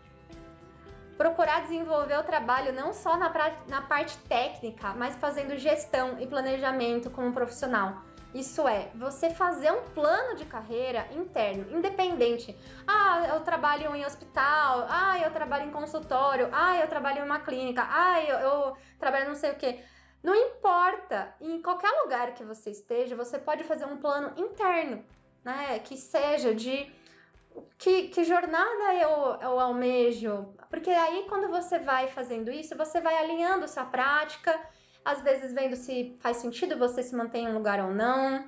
Procurar desenvolver o trabalho não só na parte técnica, mas fazendo gestão e planejamento como profissional. Isso é, você fazer um plano de carreira interno, independente. Eu trabalho em hospital, eu trabalho em consultório, eu trabalho em uma clínica, eu trabalho não sei o quê. Não importa, em qualquer lugar que você esteja, você pode fazer um plano interno, né? Que seja de que jornada eu almejo. Porque aí, quando você vai fazendo isso, você vai alinhando sua prática, às vezes vendo se faz sentido você se manter em um lugar ou não.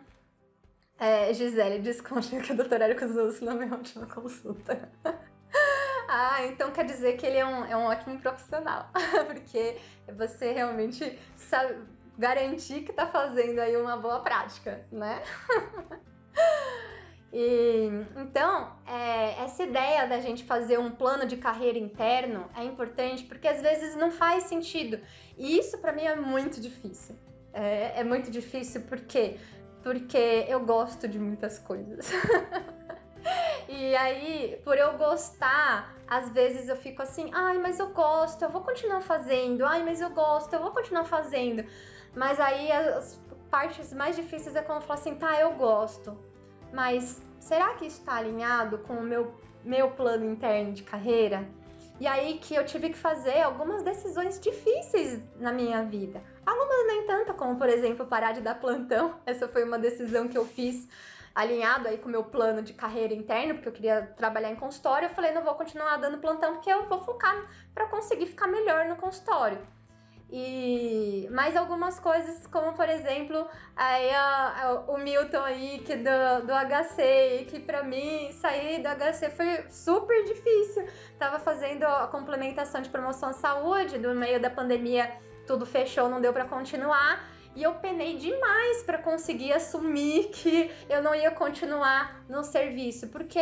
Gisele, desconte que o Dr. Érico Zuz na minha última consulta. Então quer dizer que ele é um ótimo profissional, porque você realmente sabe garantir que tá fazendo aí uma boa prática, né? Então, essa ideia da gente fazer um plano de carreira interno é importante porque às vezes não faz sentido. E isso para mim é muito difícil. É muito difícil porque eu gosto de muitas coisas. E aí, por eu gostar, às vezes eu fico assim, mas eu gosto, eu vou continuar fazendo. Mas eu gosto, eu vou continuar fazendo. Mas aí as partes mais difíceis é quando eu falo assim, eu gosto. Mas será que isso está alinhado com o meu plano interno de carreira? E aí que eu tive que fazer algumas decisões difíceis na minha vida. Algumas nem tanto, como por exemplo parar de dar plantão. Essa foi uma decisão que eu fiz alinhado aí com o meu plano de carreira interno, porque eu queria trabalhar em consultório. Eu falei, não vou continuar dando plantão porque eu vou focar para conseguir ficar melhor no consultório. E mais algumas coisas, como por exemplo, o Milton aí que do HC, que pra mim sair do HC foi super difícil. Tava fazendo a complementação de promoção à saúde, no meio da pandemia tudo fechou, não deu pra continuar. E eu penei demais para conseguir assumir que eu não ia continuar no serviço, porque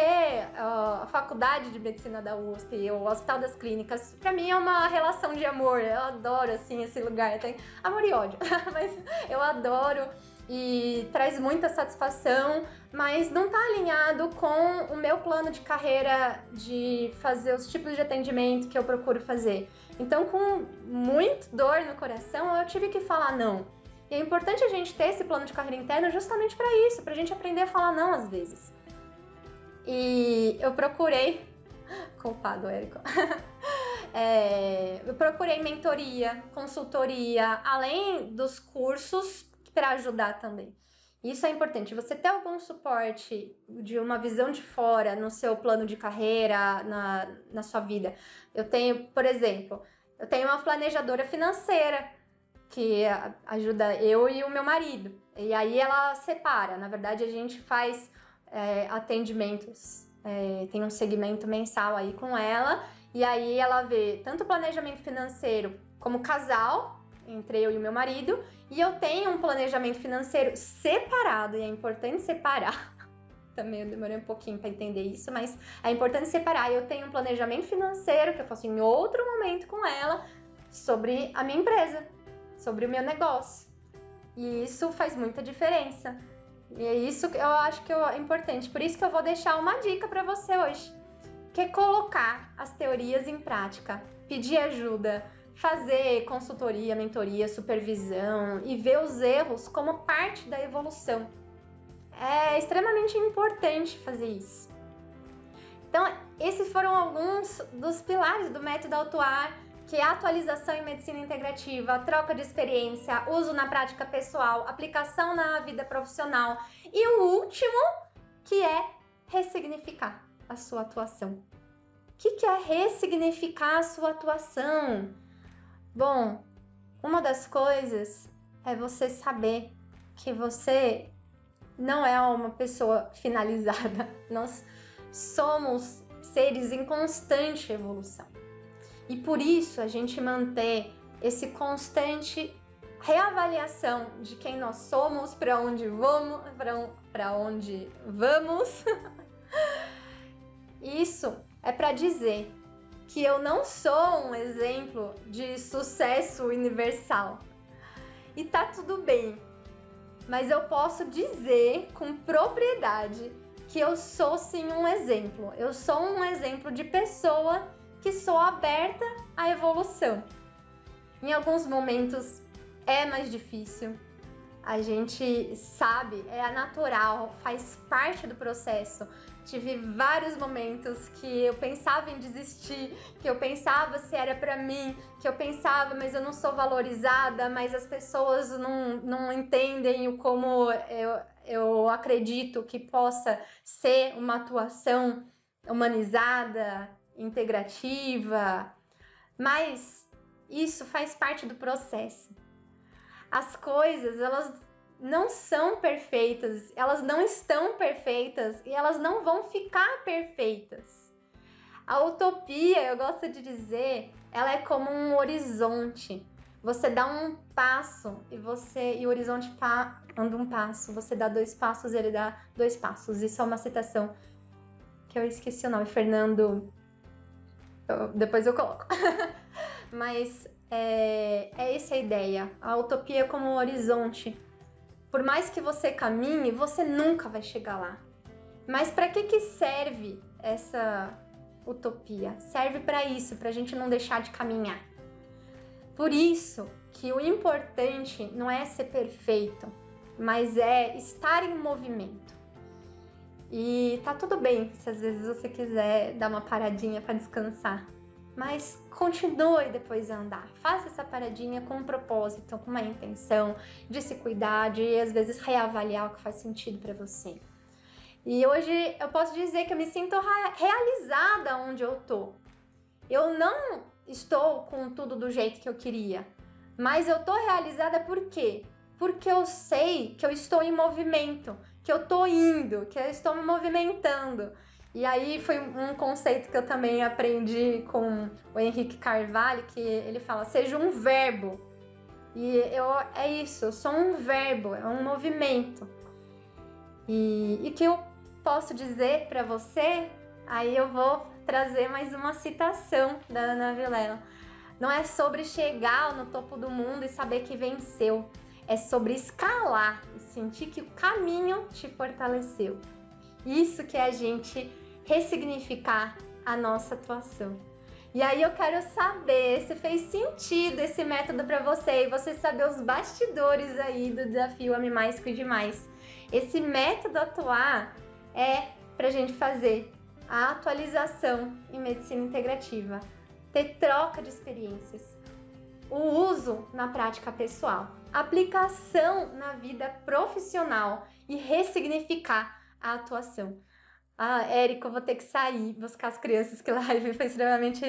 a Faculdade de Medicina da USP, o Hospital das Clínicas, para mim é uma relação de amor. Eu adoro assim esse lugar, tem amor e ódio, mas eu adoro e traz muita satisfação, mas não está alinhado com o meu plano de carreira de fazer os tipos de atendimento que eu procuro fazer. Então, com muito dor no coração, eu tive que falar não. E é importante a gente ter esse plano de carreira interno justamente para isso, para a gente aprender a falar não às vezes. E eu procurei... Culpado, Érico. Eu procurei mentoria, consultoria, além dos cursos para ajudar também. Isso é importante. Você ter algum suporte de uma visão de fora no seu plano de carreira, na sua vida. Eu tenho, por exemplo, uma planejadora financeira que ajuda eu e o meu marido. E aí ela separa. Na verdade, a gente faz atendimentos, tem um segmento mensal aí com ela, e aí ela vê tanto o planejamento financeiro como casal, entre eu e o meu marido, e eu tenho um planejamento financeiro separado, e é importante separar. Também eu demorei um pouquinho para entender isso, mas é importante separar. Eu tenho um planejamento financeiro que eu faço em outro momento com ela sobre a minha empresa, sobre o meu negócio. E isso faz muita diferença. E é isso que eu acho que é importante. Por isso que eu vou deixar uma dica para você hoje, que é colocar as teorias em prática, pedir ajuda, fazer consultoria, mentoria, supervisão e ver os erros como parte da evolução. É extremamente importante fazer isso. Então, esses foram alguns dos pilares do método Autuar, que é a atualização em medicina integrativa, troca de experiência, uso na prática pessoal, aplicação na vida profissional e o último, que é ressignificar a sua atuação. O que é ressignificar a sua atuação? Bom, Uma das coisas é você saber que você não é uma pessoa finalizada. Nós somos seres em constante evolução. E por isso a gente manter esse constante reavaliação de quem nós somos, para onde vamos, Isso é para dizer que eu não sou um exemplo de sucesso universal. E tá tudo bem, mas eu posso dizer com propriedade que eu sou sim um exemplo. Eu sou um exemplo de pessoa que sou aberta à evolução. Em alguns momentos é mais difícil, a gente sabe, é natural, faz parte do processo. Tive vários momentos que eu pensava em desistir, que eu pensava se era pra mim, que eu pensava, mas eu não sou valorizada, mas as pessoas não entendem o como eu acredito que possa ser uma atuação humanizada, integrativa, mas isso faz parte do processo. As coisas, elas não são perfeitas, elas não estão perfeitas e elas não vão ficar perfeitas. A utopia, eu gosto de dizer, ela é como um horizonte. Você dá um passo e o horizonte anda um passo, você dá 2 passos e ele dá 2 passos. Isso é uma citação que eu esqueci o nome, Fernando. Depois eu coloco. Mas é essa a ideia. A utopia é como um horizonte. Por mais que você caminhe, você nunca vai chegar lá. Mas para que serve essa utopia? Serve para isso, para a gente não deixar de caminhar. Por isso que o importante não é ser perfeito, mas é estar em movimento. E tá tudo bem se às vezes você quiser dar uma paradinha para descansar. Mas continue depois a andar. Faça essa paradinha com um propósito, com uma intenção de se cuidar, de às vezes reavaliar o que faz sentido para você. E hoje eu posso dizer que eu me sinto realizada onde eu tô. Eu não estou com tudo do jeito que eu queria, mas eu tô realizada por quê? Porque eu sei que eu estou em movimento, que eu tô indo, que eu estou me movimentando. E aí foi um conceito que eu também aprendi com o Henrique Carvalho, que ele fala, seja um verbo. E é isso, eu sou um verbo, é um movimento. E que eu posso dizer para você, aí eu vou trazer mais uma citação da Ana Vilela. Não é sobre chegar no topo do mundo e saber que venceu. É sobre escalar e sentir que o caminho te fortaleceu. Isso que é a gente ressignificar a nossa atuação. E aí eu quero saber se fez sentido esse método para você e você saber os bastidores aí do desafio Ame Mais, Cuide Mais. Esse método atuar é para a gente fazer a atualização em medicina integrativa, ter troca de experiências, o uso na prática pessoal, aplicação na vida profissional e ressignificar a atuação. Érico, eu vou ter que sair, buscar as crianças, que a live foi extremamente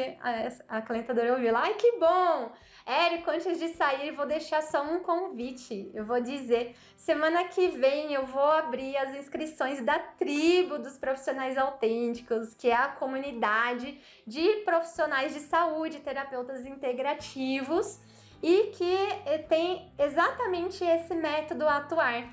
acalentadora ouvir. Ai, que bom! Érico, antes de sair, vou deixar só um convite. Eu vou dizer, semana que vem eu vou abrir as inscrições da Tribo dos Profissionais Autênticos, que é a comunidade de profissionais de saúde, terapeutas integrativos, e que tem exatamente esse método atuar,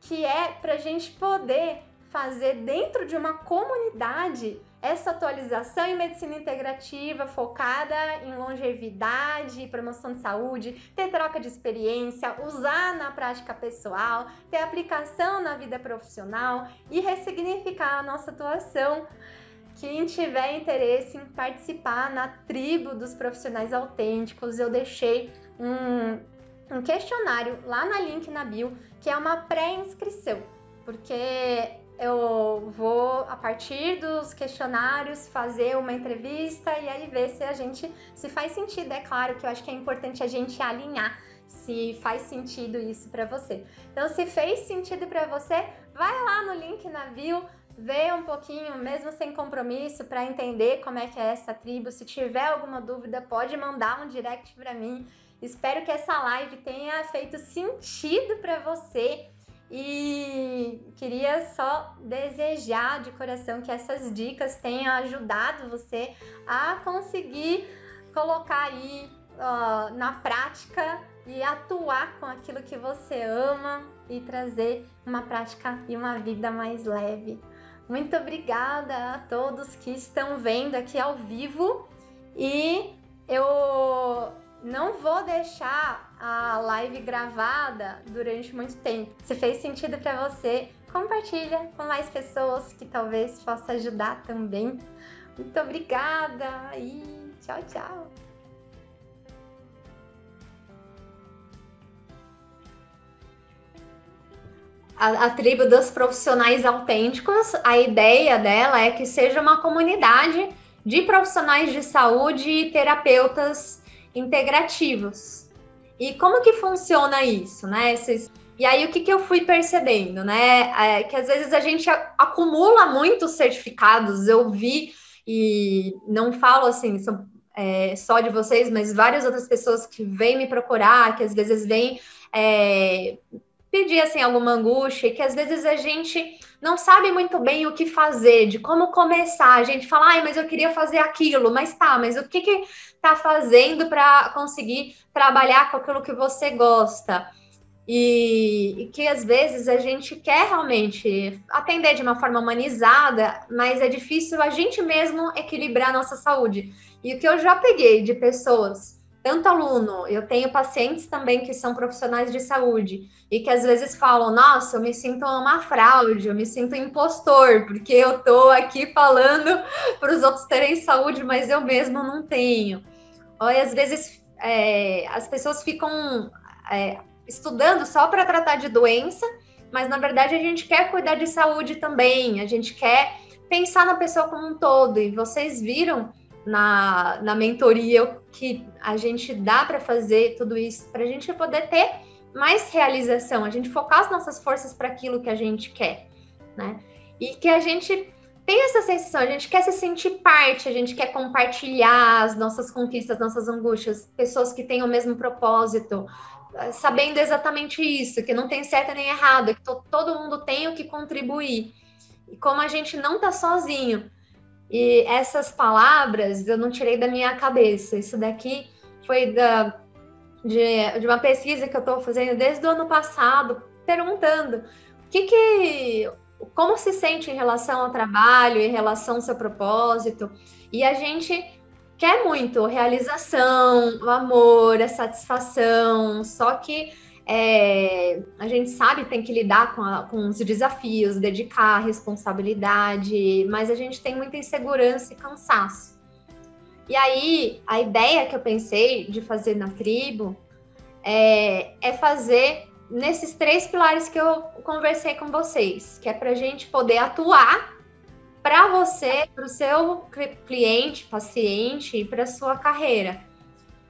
que é para a gente poder fazer dentro de uma comunidade essa atualização em medicina integrativa focada em longevidade, promoção de saúde, ter troca de experiência, usar na prática pessoal, ter aplicação na vida profissional e ressignificar a nossa atuação. Quem tiver interesse em participar na Tribo dos Profissionais Autênticos, eu deixei um questionário lá na link na bio, que é uma pré-inscrição, porque eu vou, a partir dos questionários, fazer uma entrevista e aí ver se faz sentido. É claro que eu acho que é importante a gente alinhar se faz sentido isso para você. Então, se fez sentido para você, vai lá no link na bio, vê um pouquinho, mesmo sem compromisso, para entender como é que é essa tribo. Se tiver alguma dúvida, pode mandar um direct para mim. Espero que essa live tenha feito sentido para você e queria só desejar de coração que essas dicas tenham ajudado você a conseguir colocar aí na prática e atuar com aquilo que você ama e trazer uma prática e uma vida mais leve. Muito obrigada a todos que estão vendo aqui ao vivo e eu não vou deixar a live gravada durante muito tempo. Se fez sentido para você, compartilha com mais pessoas que talvez possa ajudar também. Muito obrigada e tchau, tchau. A tribo dos profissionais autênticos, a ideia dela é que seja uma comunidade de profissionais de saúde e terapeutas integrativos. E como que funciona isso, né? E aí, o que eu fui percebendo, né? Que às vezes a gente acumula muitos certificados. Eu vi, e não falo assim, só de vocês, mas várias outras pessoas que vêm me procurar, que às vezes vêm pedir assim alguma angústia, e que às vezes a gente não sabe muito bem o que fazer, de como começar. A gente fala, mas eu queria fazer aquilo, mas o que tá fazendo para conseguir trabalhar com aquilo que você gosta? E que às vezes a gente quer realmente atender de uma forma humanizada, mas é difícil a gente mesmo equilibrar a nossa saúde. E o que eu já peguei de pessoas, tanto aluno, eu tenho pacientes também que são profissionais de saúde, e que às vezes falam, nossa, eu me sinto uma fraude, eu me sinto impostor, porque eu tô aqui falando para os outros terem saúde, mas eu mesmo não tenho. E às vezes as pessoas ficam estudando só para tratar de doença, mas na verdade a gente quer cuidar de saúde também, a gente quer pensar na pessoa como um todo, e vocês viram na mentoria que a gente dá para fazer tudo isso, para a gente poder ter mais realização, a gente focar as nossas forças para aquilo que a gente quer, né? E que a gente tem essa sensação, a gente quer se sentir parte, a gente quer compartilhar as nossas conquistas, nossas angústias, pessoas que têm o mesmo propósito, sabendo exatamente isso, que não tem certo nem errado, que todo mundo tem o que contribuir. E como a gente não está sozinho. E essas palavras eu não tirei da minha cabeça. Isso daqui foi de uma pesquisa que eu estou fazendo desde o ano passado, perguntando como se sente em relação ao trabalho, em relação ao seu propósito. E a gente quer muito realização, o amor, a satisfação, só que a gente sabe que tem que lidar com os desafios, dedicar, responsabilidade, mas a gente tem muita insegurança e cansaço. E aí, a ideia que eu pensei de fazer na tribo é fazer nesses 3 pilares que eu conversei com vocês, que é para a gente poder atuar para você, para o seu cliente, paciente e para a sua carreira.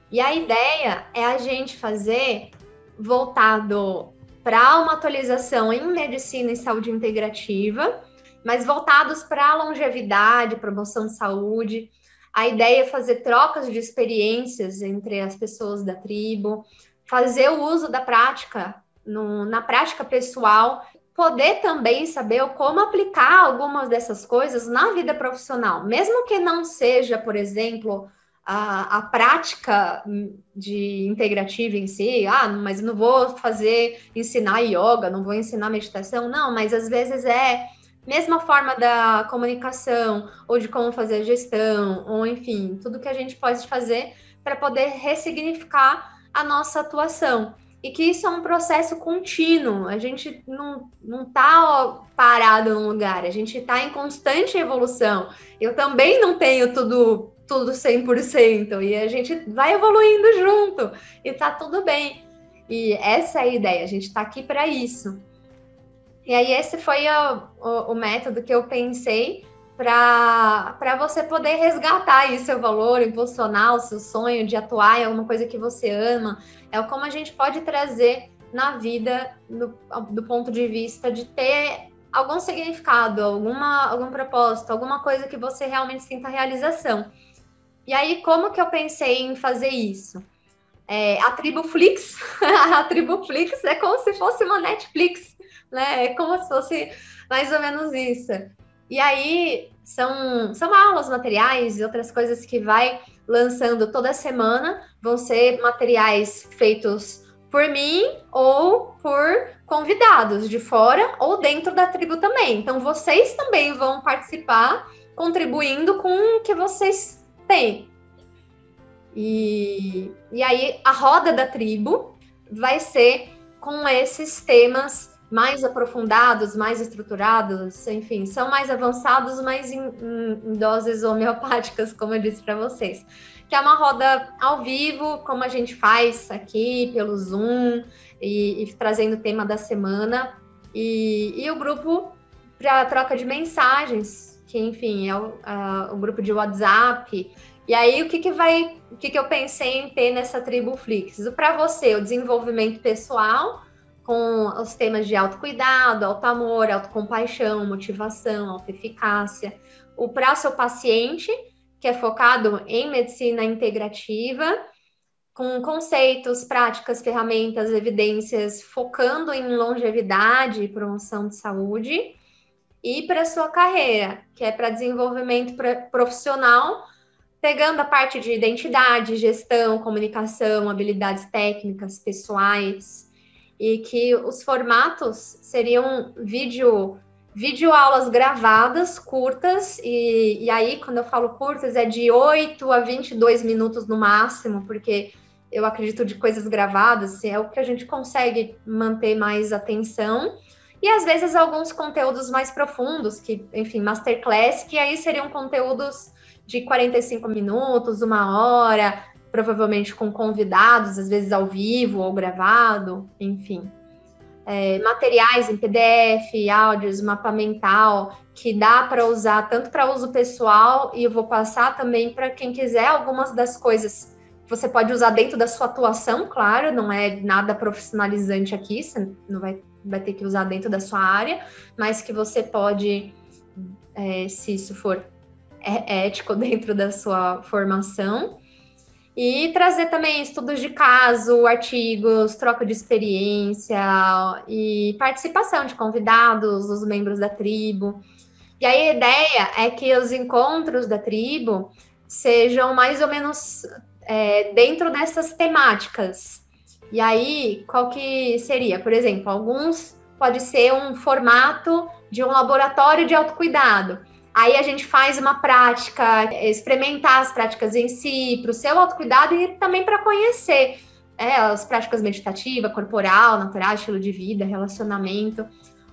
E a ideia é a gente fazer voltado para uma atualização em medicina e saúde integrativa, mas voltados para a longevidade, promoção de saúde. A ideia é fazer trocas de experiências entre as pessoas da tribo, fazer o uso da prática, na prática pessoal, poder também saber como aplicar algumas dessas coisas na vida profissional, mesmo que não seja, por exemplo, a prática de integrativa em si, mas não vou ensinar yoga, não vou ensinar meditação, não, mas às vezes mesma forma da comunicação, ou de como fazer a gestão, ou enfim, tudo que a gente pode fazer para poder ressignificar a nossa atuação. E que isso é um processo contínuo, a gente não está parado num lugar, a gente está em constante evolução. Eu também não tenho tudo 100%, e a gente vai evoluindo junto, e tá tudo bem. E essa é a ideia, a gente está aqui para isso. E aí esse foi o método que eu pensei para você poder resgatar aí seu valor, impulsionar o seu sonho de atuar em alguma coisa que você ama. É como a gente pode trazer na vida do ponto de vista de ter algum significado, algum propósito, alguma coisa que você realmente sinta realização. E aí, como que eu pensei em fazer isso? a Tribuflix. A Tribuflix é como se fosse uma Netflix, né? É como se fosse mais ou menos isso. E aí são aulas, materiais e outras coisas que vai lançando toda semana. Vão ser materiais feitos por mim ou por convidados de fora ou dentro da tribo também. Então vocês também vão participar, contribuindo com o que vocês têm. E aí a roda da tribo vai ser com esses temas mais aprofundados, mais estruturados, enfim, são mais avançados, mas em doses homeopáticas, como eu disse para vocês. Que é uma roda ao vivo, como a gente faz aqui pelo Zoom, e trazendo o tema da semana. E o grupo para troca de mensagens, que, enfim, é o grupo de WhatsApp. E aí, o que eu pensei em ter nessa Tribuflix? Para você, o desenvolvimento pessoal, com os temas de autocuidado, auto-amor, autocompaixão, motivação, autoeficácia. O para o seu paciente, que é focado em medicina integrativa, com conceitos, práticas, ferramentas, evidências, focando em longevidade e promoção de saúde. E para a sua carreira, que é para desenvolvimento profissional, pegando a parte de identidade, gestão, comunicação, habilidades técnicas, pessoais, e que os formatos seriam vídeo aulas gravadas, curtas, e aí, quando eu falo curtas, é de 8 a 22 minutos no máximo, porque eu acredito de coisas gravadas, é o que a gente consegue manter mais atenção, e às vezes alguns conteúdos mais profundos, que, enfim, masterclass, que aí seriam conteúdos de 45 minutos, 1 hora, provavelmente com convidados, às vezes ao vivo ou gravado, enfim. Materiais em PDF, áudios, mapa mental, que dá para usar tanto para uso pessoal, e eu vou passar também para quem quiser algumas das coisas que você pode usar dentro da sua atuação, claro, não é nada profissionalizante aqui, você não vai ter que usar dentro da sua área, mas que você pode, se isso for ético dentro da sua formação, e trazer também estudos de caso, artigos, troca de experiência e participação de convidados, os membros da tribo. E aí a ideia é que os encontros da tribo sejam mais ou menos dentro dessas temáticas. E aí, qual que seria? Por exemplo, alguns pode ser um formato de um laboratório de autocuidado. Aí a gente faz uma prática, experimentar as práticas em si, para o seu autocuidado e também para conhecer as práticas meditativa, corporal, natural, estilo de vida, relacionamento.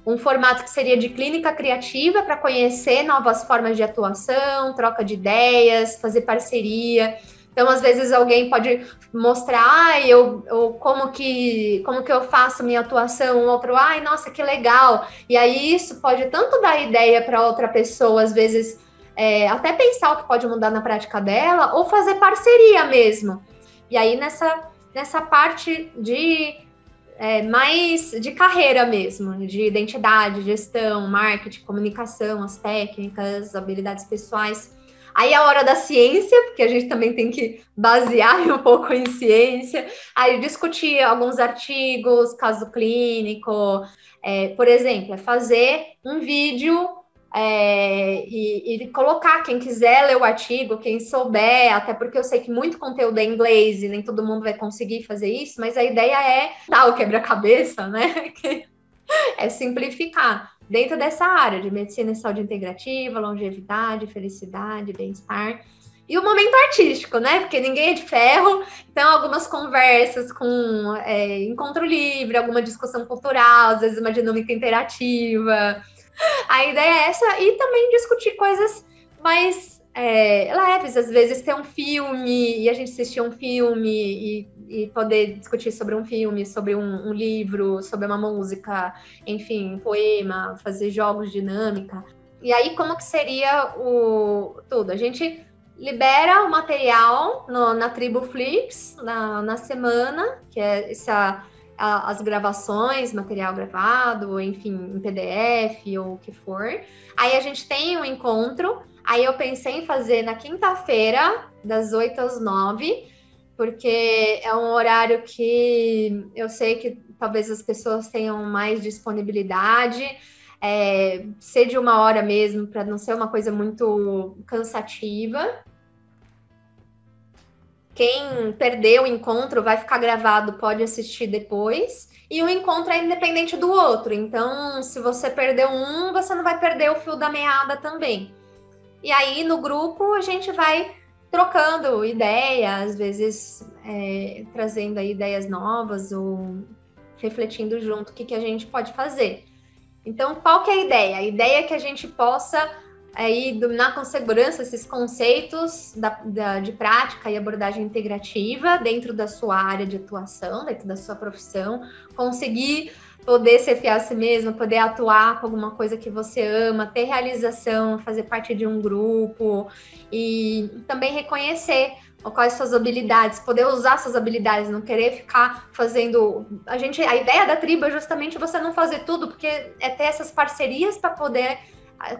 Um formato que seria de clínica criativa para conhecer novas formas de atuação, troca de ideias, fazer parceria. Então, às vezes, alguém pode mostrar, como que eu faço minha atuação, o outro, nossa, que legal. E aí, isso pode tanto dar ideia para outra pessoa, às vezes, até pensar o que pode mudar na prática dela, ou fazer parceria mesmo. E aí, nessa parte de mais de carreira mesmo, de identidade, gestão, marketing, comunicação, as técnicas, habilidades pessoais. Aí a hora da ciência, porque a gente também tem que basear um pouco em ciência. Aí discutir alguns artigos, caso clínico. Por exemplo, fazer um vídeo e colocar quem quiser ler o artigo, quem souber, até porque eu sei que muito conteúdo é em inglês e nem todo mundo vai conseguir fazer isso, mas a ideia é dar o quebra-cabeça, né? É simplificar dentro dessa área de medicina e saúde integrativa, longevidade, felicidade, bem-estar. E o momento artístico, né? Porque ninguém é de ferro, então algumas conversas com encontro livre, alguma discussão cultural, às vezes uma dinâmica interativa. A ideia é essa, e também discutir coisas mais leves, às vezes ter um filme, e a gente assistir um filme e poder discutir sobre um filme, sobre um livro, sobre uma música, enfim, um poema, fazer jogos de dinâmica. E aí, como que seria tudo? A gente libera o material na Tribuflix, na semana, que é as gravações, material gravado, enfim, em PDF ou o que for. Aí a gente tem um encontro. Aí eu pensei em fazer na quinta-feira, das 8 às 9, porque é um horário que eu sei que talvez as pessoas tenham mais disponibilidade, ser de 1 hora mesmo, para não ser uma coisa muito cansativa. Quem perdeu o encontro vai ficar gravado, pode assistir depois. E o encontro é independente do outro. Então, se você perdeu um, você não vai perder o fio da meada também. E aí, no grupo, a gente vai trocando ideias, às vezes trazendo aí ideias novas ou refletindo junto o que a gente pode fazer. Então, qual que é a ideia? A ideia é que a gente possa aí dominar com segurança esses conceitos de prática e abordagem integrativa dentro da sua área de atuação, dentro da sua profissão, conseguir poder ser fiel a si mesmo, poder atuar com alguma coisa que você ama, ter realização, fazer parte de um grupo e também reconhecer quais suas habilidades, poder usar suas habilidades, não querer ficar fazendo. A ideia da tribo é justamente você não fazer tudo, porque é ter essas parcerias para poder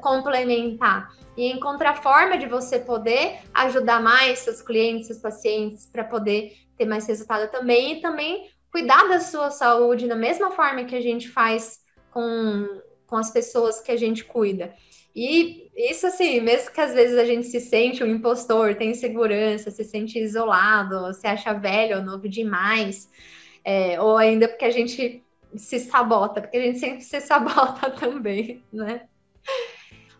complementar e encontrar forma de você poder ajudar mais seus clientes, seus pacientes, para poder ter mais resultado também, e também cuidar da sua saúde da mesma forma que a gente faz com as pessoas que a gente cuida. E isso, assim, mesmo que às vezes a gente se sente um impostor, tem insegurança, se sente isolado, se acha velho ou novo demais, ou ainda porque a gente se sabota, porque a gente sempre se sabota também, né?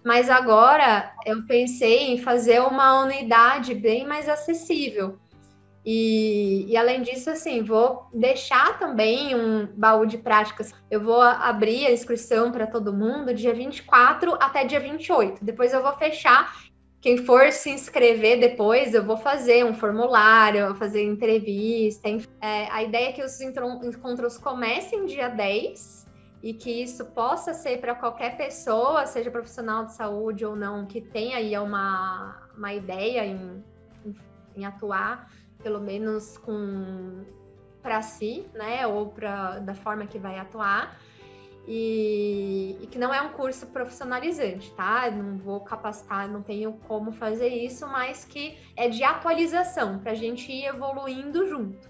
Mas agora eu pensei em fazer uma unidade bem mais acessível. E além disso, assim, vou deixar também um baú de práticas. Eu vou abrir a inscrição para todo mundo dia 24 até dia 28. Depois eu vou fechar. Quem for se inscrever depois, eu vou fazer um formulário, eu vou fazer entrevista. A ideia é que os encontros comecem dia 10 e que isso possa ser para qualquer pessoa, seja profissional de saúde ou não, que tenha aí uma ideia em atuar, pelo menos para si, né, ou da forma que vai atuar, e que não é um curso profissionalizante, tá? Eu não vou capacitar, não tenho como fazer isso, mas que é de atualização, para a gente ir evoluindo junto.